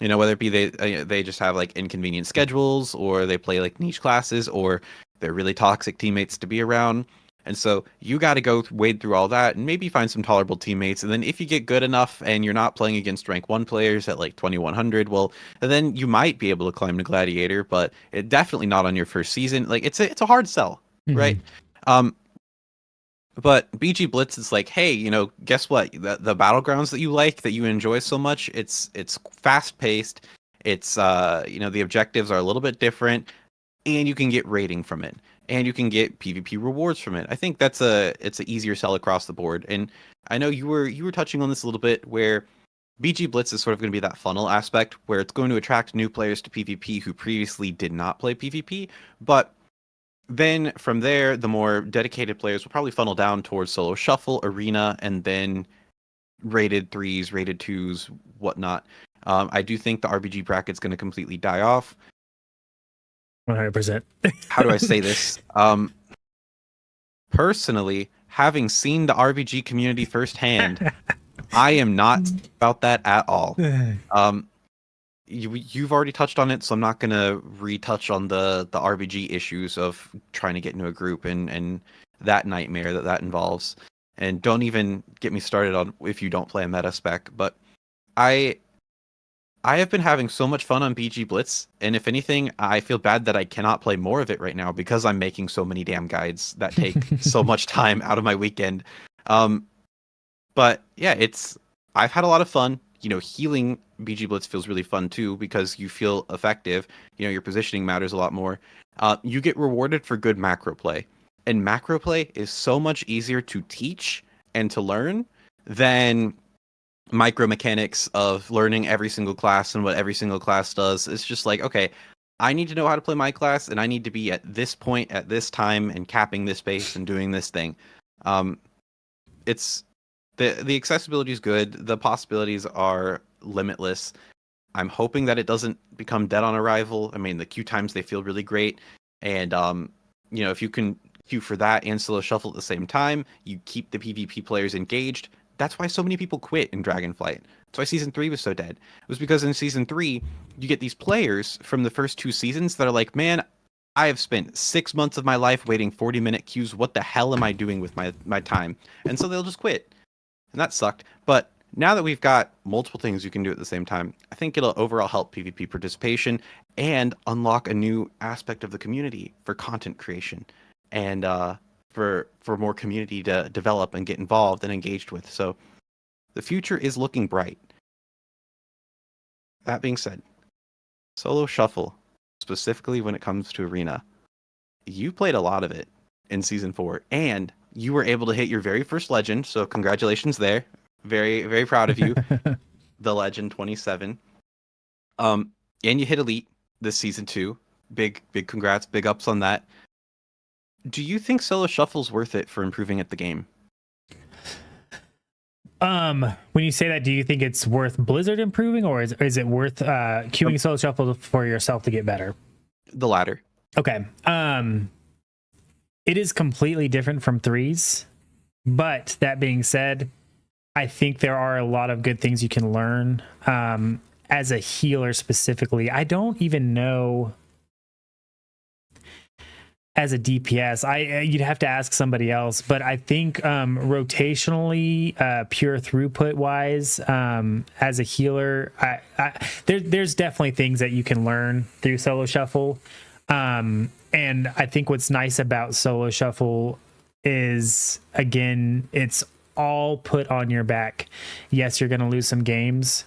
S2: Whether it be they just have like inconvenient schedules, or they play like niche classes, or they're really toxic teammates to be around. And so you got to go wade through all that and maybe find some tolerable teammates. And then if you get good enough and you're not playing against rank 1 players at like 2100, well, then you might be able to climb to Gladiator, but definitely not on your first season. Like it's a hard sell, right? Um, but BG Blitz is like, hey, guess what? The battlegrounds that you like, that you enjoy so much, it's fast paced. It's the objectives are a little bit different, and you can get rating from it, and you can get PvP rewards from it. I think it's an easier sell across the board. And I know you were touching on this a little bit, where BG Blitz is sort of going to be that funnel aspect where it's going to attract new players to PvP who previously did not play PvP, but then from there, the more dedicated players will probably funnel down towards solo shuffle, arena, and then rated 3s, rated 2s, whatnot. I do think the RBG bracket's going to completely die off.
S1: 100%.
S2: How do I say this? Personally, having seen the RBG community firsthand, I am not about that at all. You've already touched on it, so I'm not going to retouch on the RBG issues of trying to get into a group and that nightmare that involves. And don't even get me started on if you don't play a meta spec. But I have been having so much fun on BG Blitz, and if anything, I feel bad that I cannot play more of it right now because I'm making so many damn guides that take so much time out of my weekend. But yeah, I've had a lot of fun. Healing BG Blitz feels really fun too because you feel effective. Your positioning matters a lot more. You get rewarded for good macro play, and macro play is so much easier to teach and to learn than micro mechanics of learning every single class and what every single class does. It's just like, okay, I need to know how to play my class, and I need to be at this point at this time and capping this base and doing this thing. It's the accessibility is good. The possibilities are limitless. I'm hoping that it doesn't become dead on arrival. I mean, the queue times, they feel really great. And, if you can queue for that and solo shuffle at the same time, you keep the PvP players engaged. That's why so many people quit in Dragonflight. That's why Season 3 was so dead. It was because in Season 3, you get these players from the first 2 seasons that are like, man, I have spent 6 months of my life waiting 40-minute queues. What the hell am I doing with my time? And so they'll just quit. And that sucked. But now that we've got multiple things you can do at the same time, I think it'll overall help PvP participation and unlock a new aspect of the community for content creation and for more community to develop and get involved and engaged with. So the future is looking bright. That being said, solo shuffle, specifically when it comes to arena, you played a lot of it in Season 4, and you were able to hit your very first legend, so congratulations there. Very, very proud of you. The Legend 27. And you hit Elite this Season 2. Big congrats, big ups on that. Do you think solo shuffle's worth it for improving at the game?
S1: When you say that, do you think it's worth Blizzard improving, or is it worth queuing solo shuffle for yourself to get better?
S2: The latter.
S1: Okay. It is completely different from threes, but that being said, I think there are a lot of good things you can learn. As a healer specifically, I don't even know. As a DPS, you'd have to ask somebody else, but I think rotationally, pure throughput wise, as a healer, there's definitely things that you can learn through solo shuffle. And I think what's nice about solo shuffle is, again, it's all put on your back. Yes, you're going to lose some games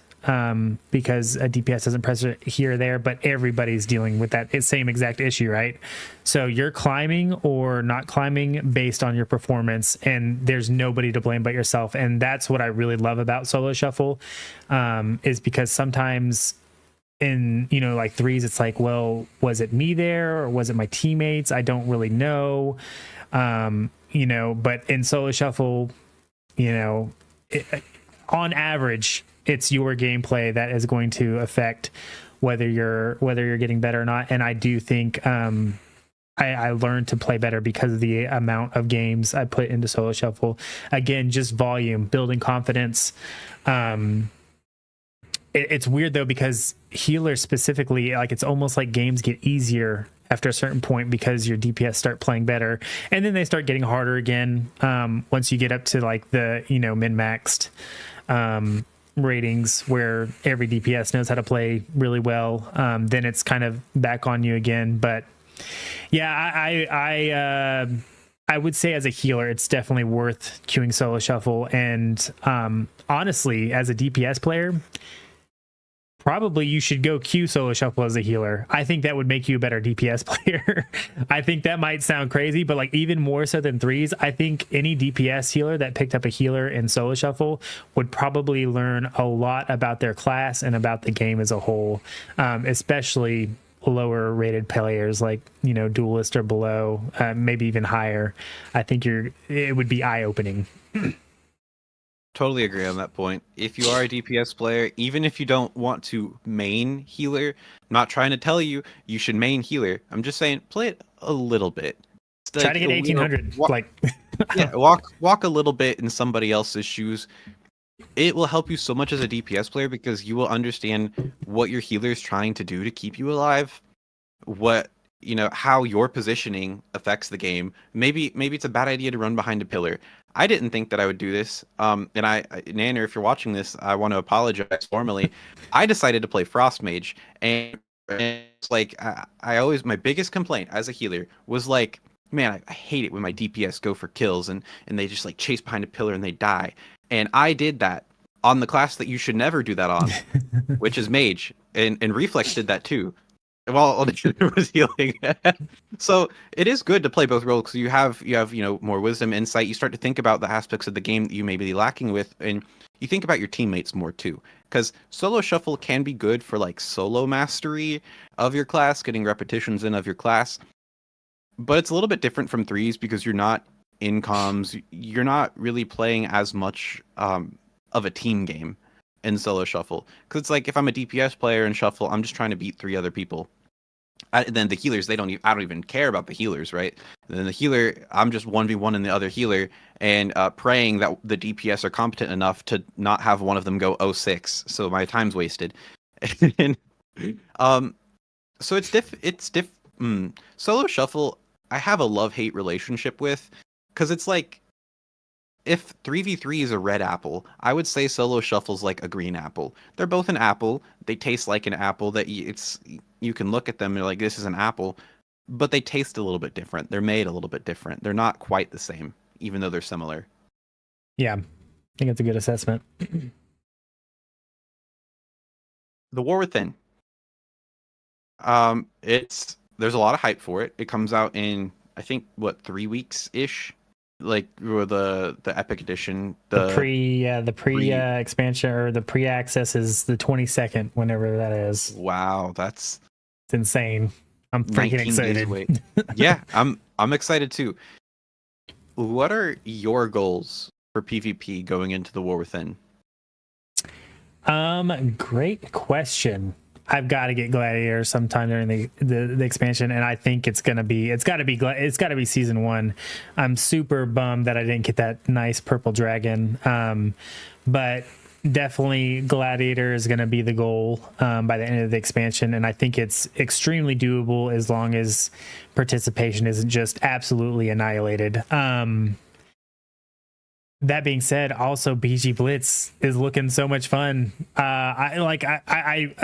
S1: because a DPS doesn't press it here or there, but everybody's dealing with that same exact issue, right? So you're climbing or not climbing based on your performance, and there's nobody to blame but yourself. And that's what I really love about solo shuffle, is because sometimes in, like threes, it's like, well, was it me there or was it my teammates? I don't really know. But in solo shuffle, on average, it's your gameplay that is going to affect whether you're getting better or not. And I do think I learned to play better because of the amount of games I put into solo shuffle. Again, just volume, building confidence. It's weird though, because healers specifically, like, it's almost like games get easier after a certain point because your DPS start playing better, and then they start getting harder again once you get up to like the min-maxed ratings where every DPS knows how to play really well. Then it's kind of back on you again. But yeah, I would say as a healer, it's definitely worth queuing Solo Shuffle. And honestly, as a DPS player, probably you should go queue Solo Shuffle as a healer. I think that would make you a better DPS player. I think that might sound crazy, but like even more so than threes, I think any DPS healer that picked up a healer in Solo Shuffle would probably learn a lot about their class and about the game as a whole, especially lower rated players like duelist or below, maybe even higher. I think it would be eye-opening.
S2: Totally agree on that point. If you are a DPS player, even if you don't want to main healer, I'm not trying to tell you you should main healer. I'm just saying play it a little bit.
S1: Try to get 1800.
S2: Walk a little bit in somebody else's shoes. It will help you so much as a DPS player because you will understand what your healer is trying to do to keep you alive, how your positioning affects the game. Maybe it's a bad idea to run behind a pillar. I didn't think that I would do this. And Nanner, if you're watching this, I want to apologize formally. I decided to play Frost Mage, and it's like my biggest complaint as a healer was like, man, I hate it when my DPS go for kills and they just like chase behind a pillar and they die. And I did that on the class that you should never do that on, which is Mage, and Reflex did that too. While the healer was healing. So it is good to play both roles because you have more wisdom, insight. You start to think about the aspects of the game that you may be lacking with, and you think about your teammates more too. Because Solo Shuffle can be good for like solo mastery of your class, getting repetitions in of your class. But it's a little bit different from threes because you're not in comms. You're not really playing as much of a team game in Solo Shuffle. Because it's like if I'm a DPS player in Shuffle, I'm just trying to beat 3 other people. Then the healers, I don't even care about the healers, right? And then the healer, I'm just 1v1 in the other healer and praying that the DPS are competent enough to not have one of them go 06, so my time's wasted. And, so Solo Shuffle, I have a love-hate relationship with, because it's like, if 3v3 is a red apple, I would say Solo Shuffle's like a green apple. They're both an apple. They taste like an apple. You can look at them and you're like, this is an apple. But they taste a little bit different. They're made a little bit different. They're not quite the same, even though they're similar.
S1: Yeah, I think that's a good assessment.
S2: The War Within. There's a lot of hype for it. It comes out in, I think, 3 weeks-ish? Like the Epic Edition, the pre
S1: expansion or the pre-access is the 22nd, whenever that is.
S2: Wow,
S1: it's insane. I'm freaking excited.
S2: Yeah, I'm excited too. What are your goals for PvP going into the War Within?
S1: Great question. I've got to get Gladiator sometime during the expansion, and I think it's got to be season 1. I'm super bummed that I didn't get that nice purple dragon, but definitely Gladiator is going to be the goal by the end of the expansion, and I think it's extremely doable as long as participation isn't just absolutely annihilated. That being said, also BG Blitz is looking so much fun. I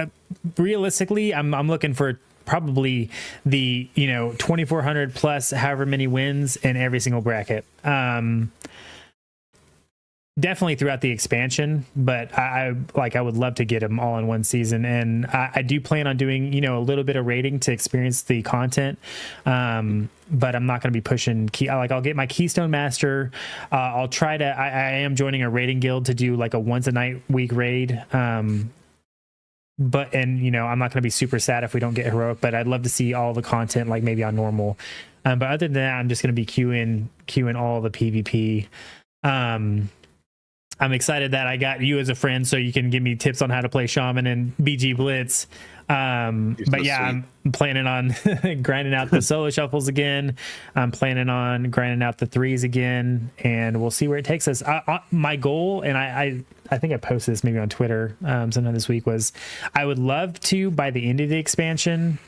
S1: realistically, I'm looking for probably the 2400 plus however many wins in every single bracket. Definitely throughout the expansion, but I would love to get them all in one season, and I do plan on doing a little bit of rating to experience the content, but I'm not going to be pushing I'll get my Keystone Master. I'll try to I am joining a raiding guild to do like a once a night week raid, but I'm not going to be super sad if we don't get heroic, but I'd love to see all the content like maybe on normal, but other than that, I'm just going to be queuing all the PvP. I'm excited that I got you as a friend so you can give me tips on how to play Shaman and BG Blitz. But yeah, sweet. I'm planning on grinding out the Solo Shuffles again. I'm planning on grinding out the threes again, and we'll see where it takes us. My goal, and I think I posted this maybe on Twitter sometime this week, was I would love to, by the end of the expansion,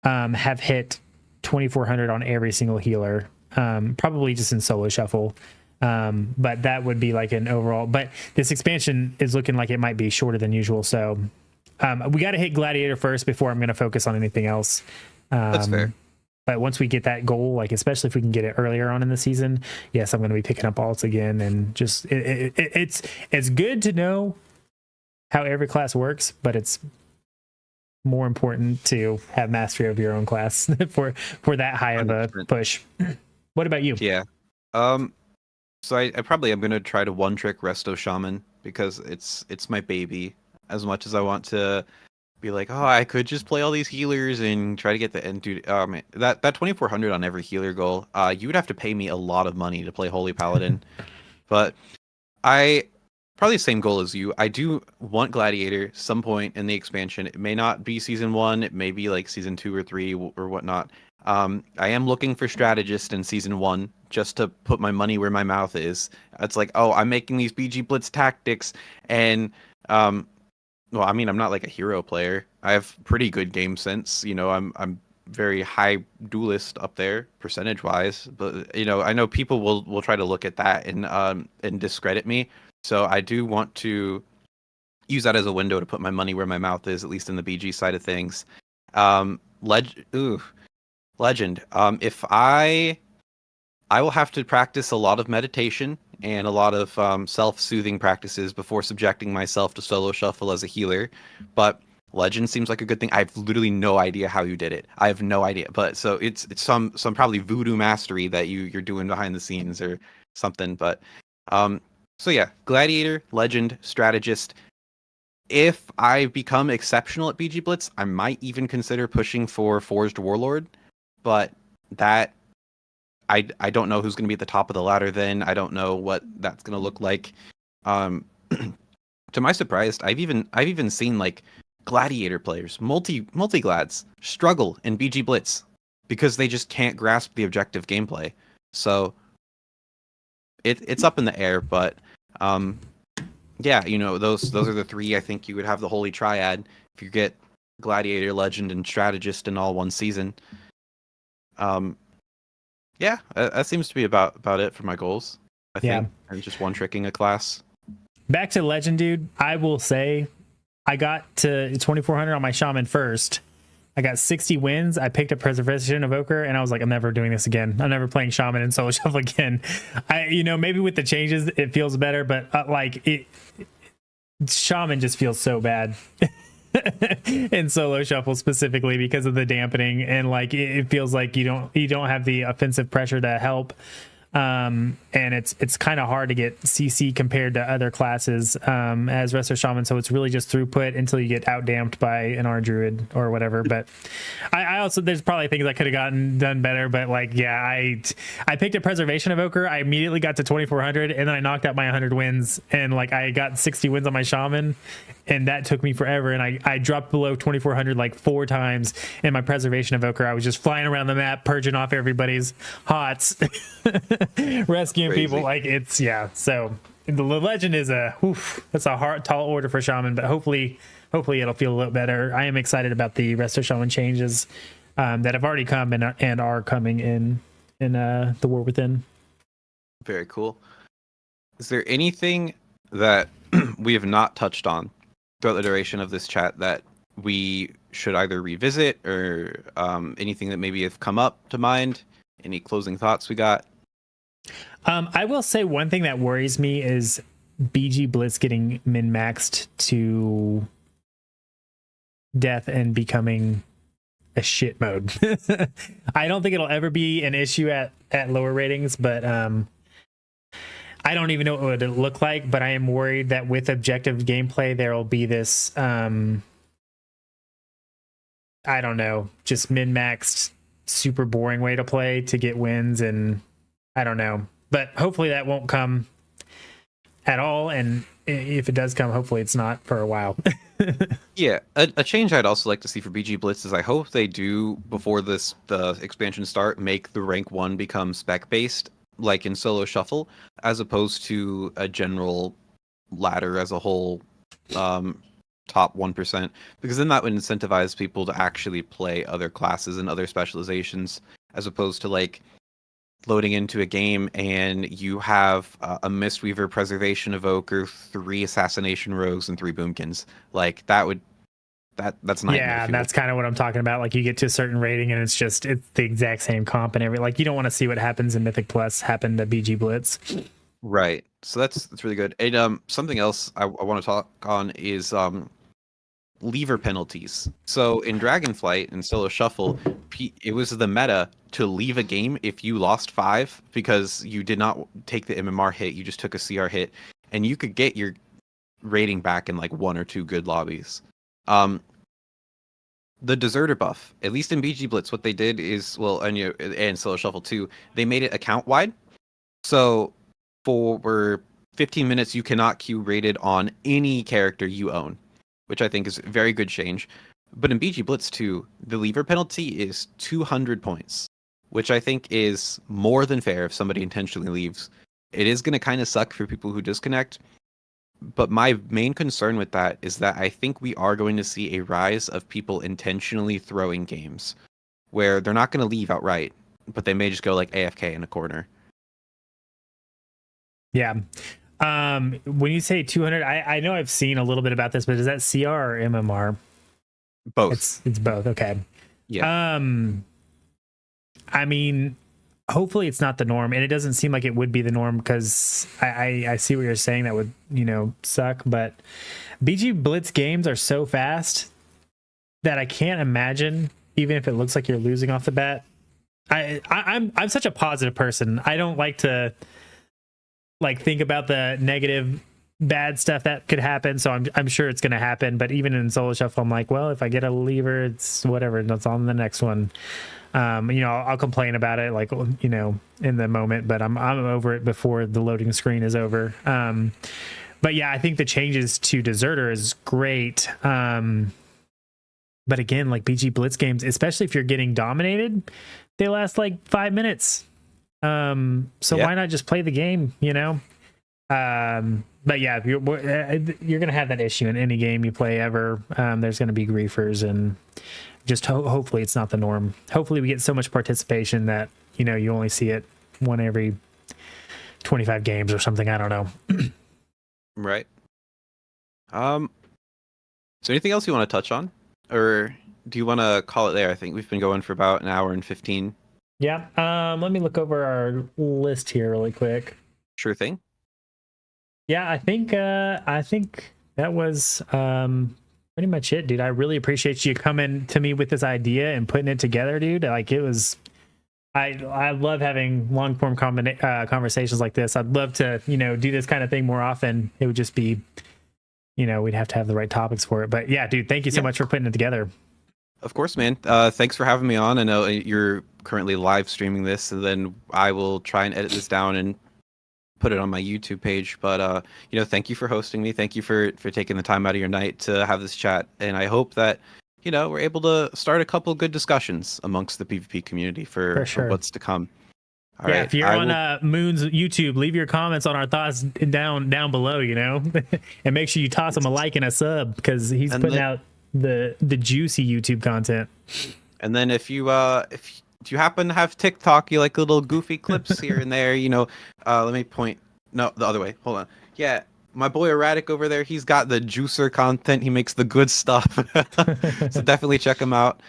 S1: have hit 2400 on every single healer, probably just in solo shuffle. But that would be like an overall. But this expansion is looking like it might be shorter than usual. So we got to hit Gladiator first before I'm going to focus on anything else.
S2: That's fair.
S1: But once we get that goal, like especially if we can get it earlier on in the season, yes, I'm going to be picking up alts again. And just it's good to know how every class works, but it's more important to have mastery of your own class for that high of a
S2: 100%.
S1: push. What about you?
S2: Yeah. So I probably am gonna try to one trick Resto Shaman because it's my baby. As much as I want to be like, oh, I could just play all these healers and try to get the end dude. Man, that 2400 on every healer goal. You would have to pay me a lot of money to play Holy Paladin, but I probably the same goal as you. I do want Gladiator some point in the expansion. It may not be season 1. It may be like season 2 or 3 or whatnot. I am looking for strategist in season 1 just to put my money where my mouth is. It's like, oh, I'm making these BG Blitz tactics, and well, I mean, I'm not like a hero player. I have pretty good game sense. You know, I'm very high duelist up there percentage wise, but you know, I know people will try to look at that and discredit me. So I do want to use that as a window to put my money where my mouth is, at least in the BG side of things. Legend. If I will have to practice a lot of meditation and a lot of self-soothing practices before subjecting myself to solo shuffle as a healer. But Legend seems like a good thing. I have literally no idea how you did it. I have no idea. But so it's some probably voodoo mastery that you're doing behind the scenes or something. But so yeah, Gladiator, Legend, Strategist. If I become exceptional at BG Blitz, I might even consider pushing for Forged Warlord. But that I don't know who's going to be at the top of the ladder then. I don't know what that's going to look like. To my surprise, I've even seen like Gladiator players, multi-glads struggle in BG Blitz because they just can't grasp the objective gameplay. So it's up in the air, but yeah, you know, those are the three. I think you would have the holy triad if you get Gladiator, Legend, and Strategist in all one season. Yeah, that seems to be about it for my goals. I think, and just one tricking a class.
S1: Back to Legend, dude. I will say, I got to 2400 on my Shaman first. I got 60 wins. I picked up Preservation Evoker, and I was like, I'm never doing this again. I'm never playing Shaman in solo shuffle again. Maybe with the changes, it feels better, but Shaman just feels so bad. In solo shuffle specifically because of the dampening, and like it feels like you don't have the offensive pressure to help, and it's kind of hard to get CC compared to other classes as Resto Shaman, so it's really just throughput until you get out damped by an R Druid or whatever. But I also, there's probably things I could have done better, but like, yeah, I picked a Preservation Evoker. I immediately got to 2400, and then I knocked out my 100 wins, and like I got 60 wins on my Shaman, and that took me forever, and I dropped below 2400 like 4 times in my Preservation Evoker. I was just flying around the map, purging off everybody's hots, rescuing people. Like, it's, yeah. So the Legend is that's a hard, tall order for Shaman, but hopefully it'll feel a little better. I am excited about the Resto Shaman changes that have already come and are coming in the War Within.
S2: Very cool. Is there anything that we have not touched on throughout the duration of this chat that we should either revisit, or anything that maybe have come up to mind? Any closing thoughts we got?
S1: I will say one thing that worries me is BG Blitz getting min-maxed to death and becoming a shit mode. I don't think it'll ever be an issue at lower ratings, but I don't even know what it would look like. But I am worried that with objective gameplay, there will be this I don't know, just min-maxed, super boring way to play to get wins, and I don't know. But hopefully that won't come at all, and if it does come, hopefully it's not for a while.
S2: Yeah, a change I'd also like to see for BG Blitz is I hope they do, before the expansion start, make the rank 1 become spec based, like in solo shuffle, as opposed to a general ladder as a whole top 1%, because then that would incentivize people to actually play other classes and other specializations, as opposed to like loading into a game and you have a Mistweaver, Preservation Evoker, 3 Assassination Rogues, and 3 Boomkins. Like that's nightmare
S1: Yeah, and
S2: fuel.
S1: that's kind of what I'm talking about. Like you get to a certain rating and it's the exact same comp and every like you don't want to see what happens in Mythic Plus happen to BG Blitz.
S2: Right. So that's really good. And something else I want to talk on is lever penalties. So in Dragonflight and Solo Shuffle, it was the meta to leave a game if you lost 5 because you did not take the MMR hit, you just took a CR hit, and you could get your rating back in like 1 or 2 good lobbies. The Deserter buff, at least in BG Blitz, what they did is, well, and Solo Shuffle too, they made it account wide. So for 15 minutes, you cannot queue rated on any character you own, which I think is a very good change. But in BG Blitz 2, the lever penalty is 200 points, which I think is more than fair if somebody intentionally leaves. It is going to kind of suck for people who disconnect, but my main concern with that is that I think we are going to see a rise of people intentionally throwing games where they're not going to leave outright, but they may just go like AFK in a corner.
S1: Yeah. When you say 200, I know I've seen a little bit about this, but is that CR or MMR?
S2: Both.
S1: It's both. Okay.
S2: Yeah.
S1: I mean, hopefully it's not the norm, and it doesn't seem like it would be the norm because I see what you're saying. That would suck, but BG Blitz games are so fast that I can't imagine, even if it looks like you're losing off the bat. I'm such a positive person. I don't like to like think about the negative bad stuff that could happen, so I'm sure it's going to happen. But even in Solo Shuffle, I'm like, well, if I get a lever, it's whatever, that's on the next one. I'll complain about it like in the moment, but I'm over it before the loading screen is over. But yeah, I think the changes to Deserter is great. But again, like BG Blitz games, especially if you're getting dominated, they last like 5 minutes. Why not just play the game, but yeah, you're gonna have that issue in any game you play ever. There's gonna be griefers, and just hopefully it's not the norm. Hopefully we get so much participation that you only see it one every 25 games or something. I don't know.
S2: Right. Is there anything else you want to touch on, or do you want to call it there? I think we've been going for about an hour and 15.
S1: Yeah. Let me look over our list here really quick.
S2: Sure thing.
S1: Yeah, I think that was pretty much it, dude. I really appreciate you coming to me with this idea and putting it together, dude. Like it was, I love having long form conversations like this. I'd love to, do this kind of thing more often. It would just be, we'd have to have the right topics for it. But yeah, dude, thank you so much for putting it together.
S2: Of course, man. Thanks for having me on. I know you're currently live streaming this, and then I will try and edit this down and put it on my YouTube page. But thank you for hosting me. Thank you for taking the time out of your night to have this chat. And I hope that we're able to start a couple good discussions amongst the PvP community for what's to come. All right.
S1: If you're on Moon's YouTube, leave your comments on our thoughts down below, and make sure you toss him a like and a sub because he's putting out the juicy YouTube content.
S2: And then if you happen to have TikTok, you like little goofy clips here and there, let me point. No, the other way. Hold on. Yeah, my boy Erratic over there, he's got the juicer content. He makes the good stuff. So definitely check him out.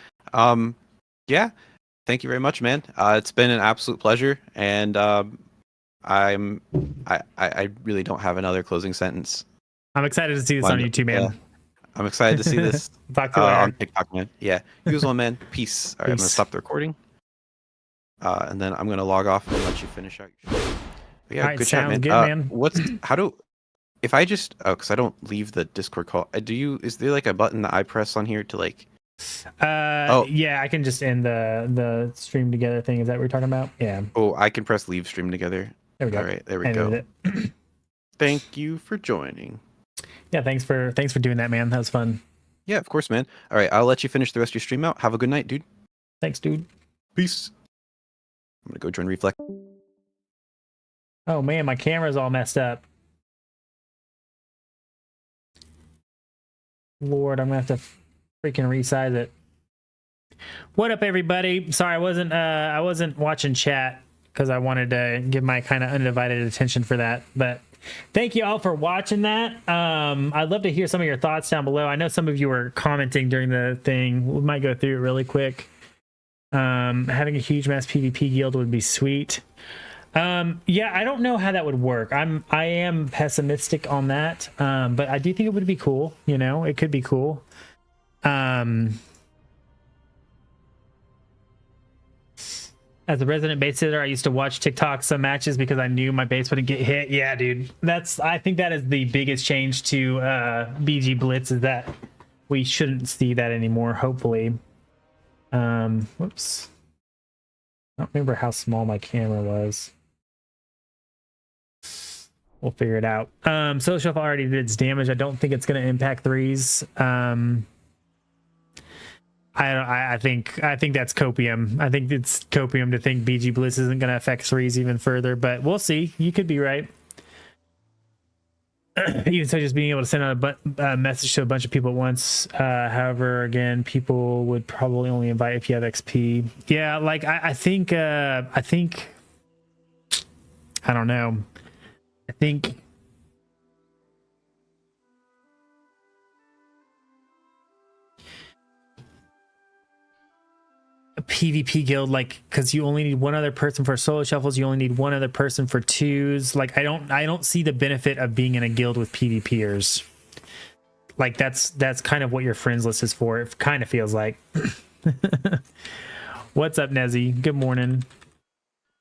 S2: Yeah, thank you very much, man. It's been an absolute pleasure, and I really don't have another closing sentence.
S1: I'm excited to see this on YouTube, man.
S2: Yeah. I'm excited to see this
S1: Talk to you later.
S2: on TikTok, man. Yeah. You as well, man. Peace. All right, I'm going to stop the recording. And then I'm going to log off and let you finish out your show. Yeah,
S1: all right,
S2: good chat, man.
S1: Good, man.
S2: If I just, because I don't leave the Discord call, is there like a button that I press on here to like?
S1: Yeah, I can just end the stream together thing. Is that what we're talking about? Yeah.
S2: Oh, I can press leave stream together.
S1: There we go.
S2: All right, there we go. Thank you for joining.
S1: Yeah, thanks for doing that, man. That was fun.
S2: Yeah, of course, man. All right, I'll let you finish the rest of your stream out. Have a good night, dude.
S1: Thanks, dude.
S2: Peace. I'm gonna go join Reflect.
S1: Oh man, my camera's all messed up. Lord, I'm gonna have to freaking resize it. What up, everybody? Sorry, I wasn't watching chat because I wanted to give my kind of undivided attention for that. But thank you all for watching that. I'd love to hear some of your thoughts down below. I know some of you were commenting during the thing. We might go through it really quick. Having a huge mass PvP guild would be sweet. Yeah, I don't know how that would work. I am pessimistic on that. But I do think it would be cool. You know, it could be cool. As a resident base hitter, I used to watch TikTok some matches because I knew my base wouldn't get hit. Yeah, dude. I think that is the biggest change to BG Blitz, is that we shouldn't see that anymore, hopefully. Whoops. I don't remember how small my camera was. We'll figure it out. Solo Shuffle already did its damage. I don't think it's going to impact threes. I think that's copium. I think it's copium to think BG Blitz isn't going to affect threes even further, but we'll see. You could be right. Even so, just being able to send out a message to a bunch of people at once. However, again, people would probably only invite if you have XP. Yeah, like I think I don't know. I think a PvP guild, like, because you only need one other person for solo shuffles, you only need one other person for twos. Like, I don't see the benefit of being in a guild with PvPers. Like, that's kind of what your friends list is for. It kind of feels like. What's up, Nezzy? Good morning.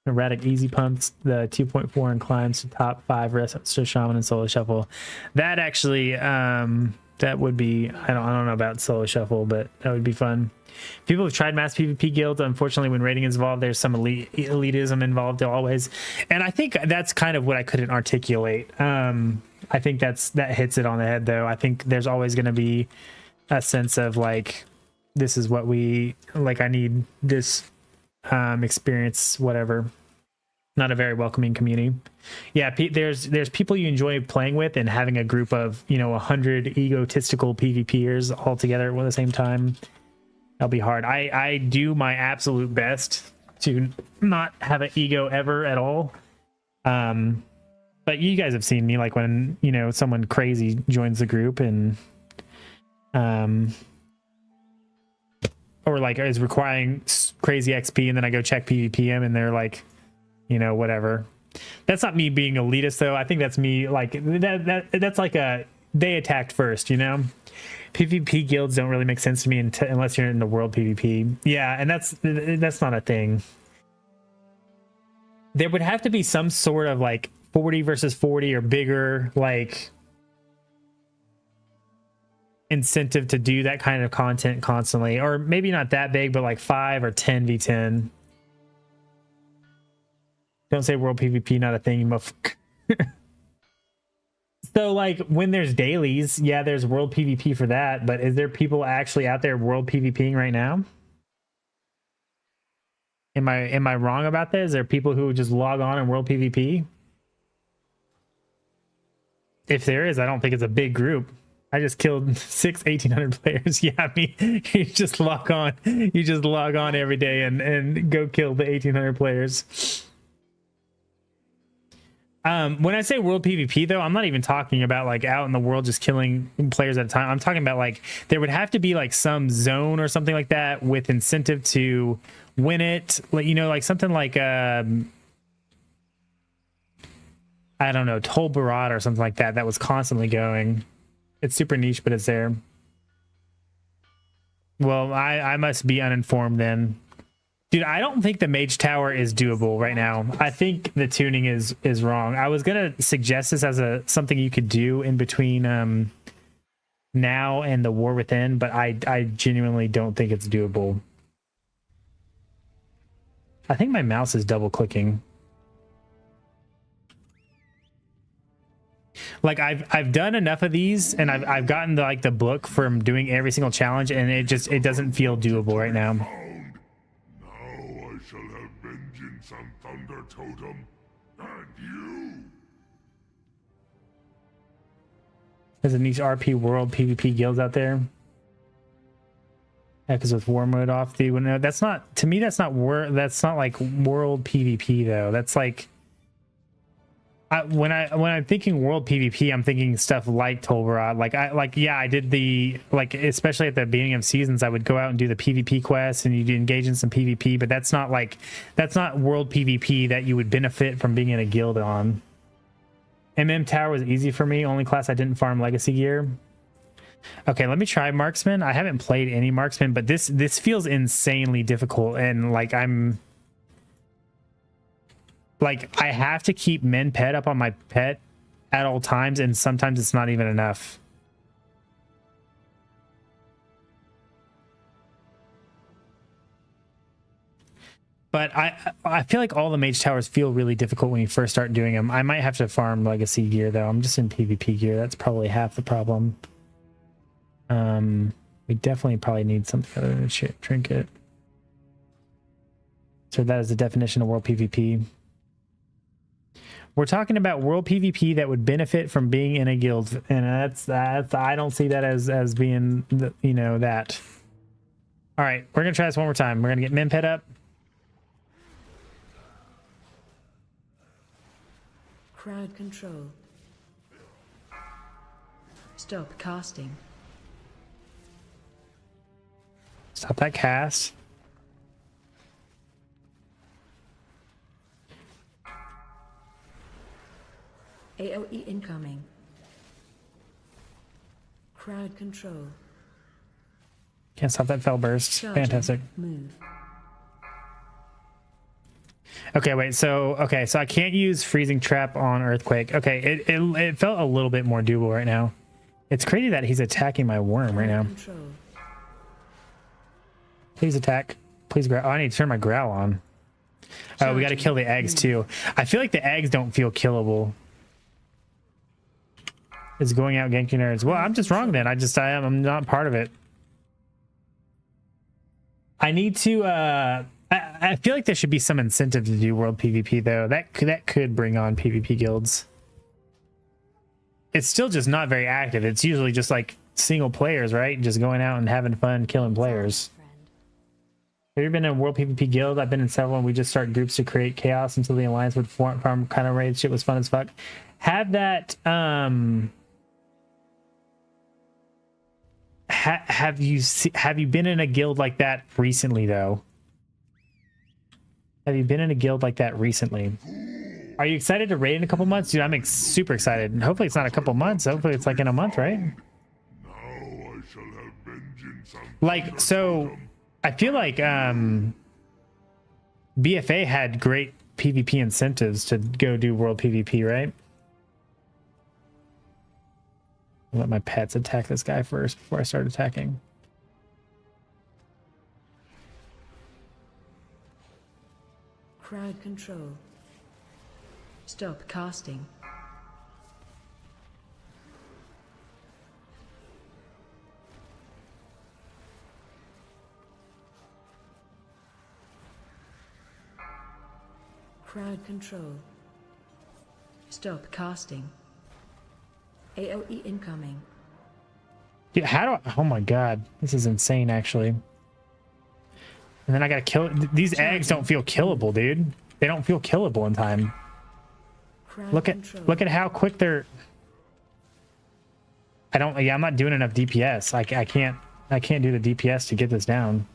S1: Erratic easy pumps the 2.4 and climbs to top 5 rest to shaman and solo shuffle. That actually that would be, I don't know about solo shuffle, but that would be fun. People have tried mass PvP guilds. Unfortunately, when rating is involved, there's some elitism involved always, and I think that's kind of what I couldn't articulate. I think that hits it on the head, though. I think there's always going to be a sense of like, this is what we like. I need this experience, whatever. Not a very welcoming community. Yeah, there's people you enjoy playing with, and having a group of 100 egotistical PvPers all together at the same time, that'll be hard. I do my absolute best to not have an ego ever at all. But you guys have seen me, like when someone crazy joins the group and or like is requiring crazy XP, and then I go check PvPM and they're like, whatever. That's not me being elitist, though. I think that's me like that's like they attacked first, PvP guilds don't really make sense to me unless you're in the world PvP. Yeah, and that's not a thing. There would have to be some sort of like 40 versus 40 or bigger like incentive to do that kind of content constantly, or maybe not that big, but like 5 or 10v10. Don't say world PvP not a thing, you motherfucker. So like when there's dailies, yeah, there's world PvP for that, but is there people actually out there world PvPing right now? Am I wrong about that? Is there people who just log on and world PvP? If there is, I don't think it's a big group. I just killed 6 1800 players. Yeah, I mean, you just log on every day and go kill the 1800 players. When I say world PvP, though, I'm not even talking about like out in the world just killing players at a time. I'm talking about like there would have to be like some zone or something like that with incentive to win it. Like, like something like I don't know, Tol Barad or something like that was constantly going. It's super niche, but it's there. Well, I must be uninformed then. Dude, I don't think the Mage Tower is doable right now. I think the tuning is wrong. I was gonna suggest this as something you could do in between now and the War Within, but I genuinely don't think it's doable. I think my mouse is double clicking. Like I've done enough of these, and I've gotten the book from doing every single challenge, and it doesn't feel doable right now.
S3: I shall have vengeance on Thunder Totem, and you.
S1: There's a niche RP world PvP guilds out there. Yeah, because with war mode off, no, that's not, to me, that's not like world PvP though. That's like, when I'm thinking world PvP, I'm thinking stuff like Tolvarad. Yeah, I did especially at the beginning of seasons, I would go out and do the PvP quests and you'd engage in some PvP, but that's not world PvP that you would benefit from being in a guild on. Tower was easy for me. Only class I didn't farm legacy gear. Okay, let me try marksman. I haven't played any marksman, but this feels insanely difficult, and I have to keep min pet up on my pet at all times, and sometimes it's not even enough. But I feel like all the mage towers feel really difficult when you first start doing them. I might have to farm legacy gear though. I'm just in PvP gear. That's probably half the problem. We definitely probably need something other than a trinket. So that is the definition of world PvP. We're talking about world PvP that would benefit from being in a guild, and that's I don't see that as being that. All right, we're gonna try this one more time. We're gonna get min pet up.
S4: Crowd control. Stop casting.
S1: Stop that cast.
S4: AOE incoming. Crowd control.
S1: Can't stop that fell burst.
S4: Charging.
S1: Fantastic.
S4: Move.
S1: Okay, wait. So I can't use freezing trap on earthquake. Okay, it felt a little bit more doable right now. It's crazy that he's attacking my worm right now.
S4: Control.
S1: Please attack. Please growl. Oh, I need to turn my growl on. Oh, we got to kill the eggs too. I feel like the eggs don't feel killable. It's going out ganking nerds. Well, I'm just wrong then. I'm not part of it. I need to I feel like there should be some incentive to do world PvP though. That could bring on PvP guilds. It's still just not very active. It's usually just like single players, right? Just going out and having fun killing players. Have you been in a world PvP guild? I've been in several, and we just start groups to create chaos until the alliance would farm kind of raid. Shit was fun as fuck. Have that have you been in a guild like that recently though? Have you been in a guild like that recently? Are you excited to raid in a couple months? Dude, I'm super excited. And hopefully it's not a couple months. Hopefully it's like in a month, right?
S3: Now I shall have vengeance on
S1: Like, so I feel like BFA had great PvP incentives to go do world PvP, right? I'll let my pets attack this guy first before I start attacking.
S4: Crowd control. Stop casting. Crowd control. Stop casting. AOE incoming.
S1: Dude, oh my god, this is insane actually. And then I gotta kill these eggs. Don't feel killable, dude. They don't feel killable in time. Look at how quick they're. I'm not doing enough DPS. I can't do the DPS to get this down.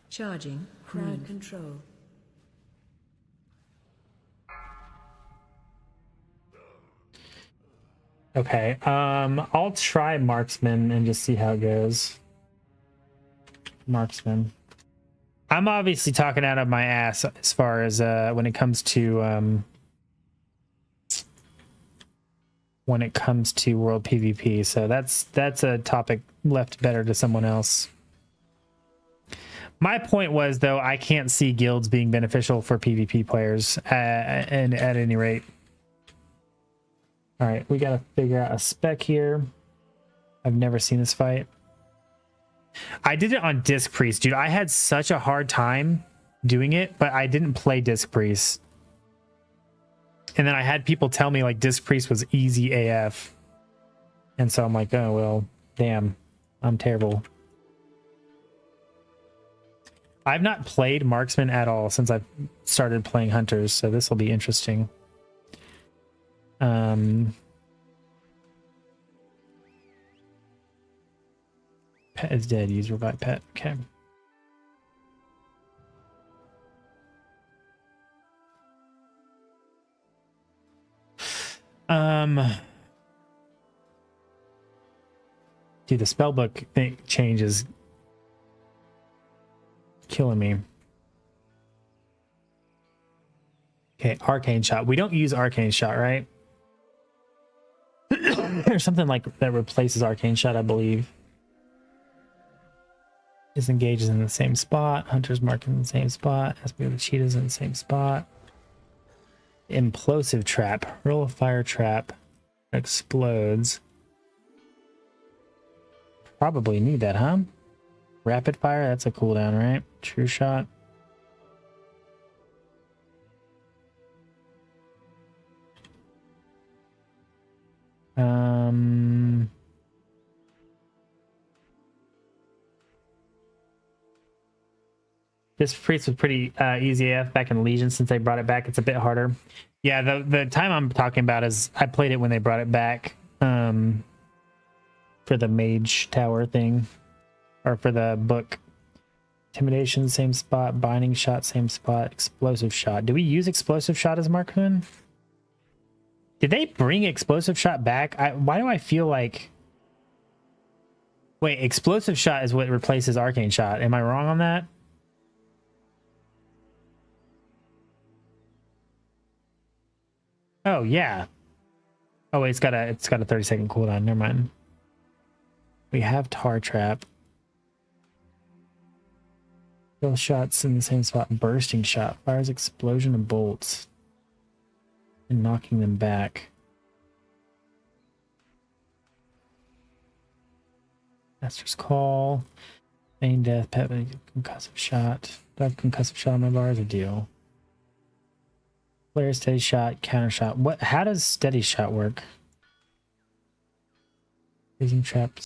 S4: Charging. Crowd control.
S1: Okay, I'll try marksman and just see how it goes. Marksman. I'm obviously talking out of my ass as far as when it comes to world PvP. So that's a topic left better to someone else. My point was though, I can't see guilds being beneficial for PvP players and at any rate. All right, we got to figure out a spec here. I've never seen this fight. I did it on Disc Priest, dude. I had such a hard time doing it, but I didn't play Disc Priest. And then I had people tell me like Disc Priest was easy AF. And so I'm like, oh, well, damn, I'm terrible. I've not played Marksman at all since I've started playing Hunters, so this will be interesting. Pet is dead. Use revive pet. Okay. Dude, the spellbook thing change is killing me. Okay, arcane shot. We don't use arcane shot, right? There's something like that replaces arcane shot, I believe. Disengages in the same spot. Hunter's marked in the same spot. Has to be with the cheetahs in the same spot. Implosive trap. Roll a fire trap. Explodes. Probably need that, huh? Rapid fire, that's a cooldown, right? True shot. This priest was pretty easy AF back in Legion. Since they brought it back, it's a bit harder. Yeah, the time I'm talking about is I played it when they brought it back for the mage tower thing, or for the book. Intimidation, same spot. Binding shot, same spot. Explosive shot. Do we use explosive shot as marksman? Did they bring explosive shot back? Why do I feel like... Wait, explosive shot is what replaces arcane shot. Am I wrong on that? Oh, yeah. Oh, wait, it's got a 30-second cooldown. Never mind. We have tar trap. Kill shots in the same spot. Bursting shot. Fires explosion of bolts. And knocking them back. Master's Call. Main death. Pet concussive shot. Do I have concussive shot on my bars? I do. Flare, steady shot, counter shot. How does steady shot work? Freezing trap.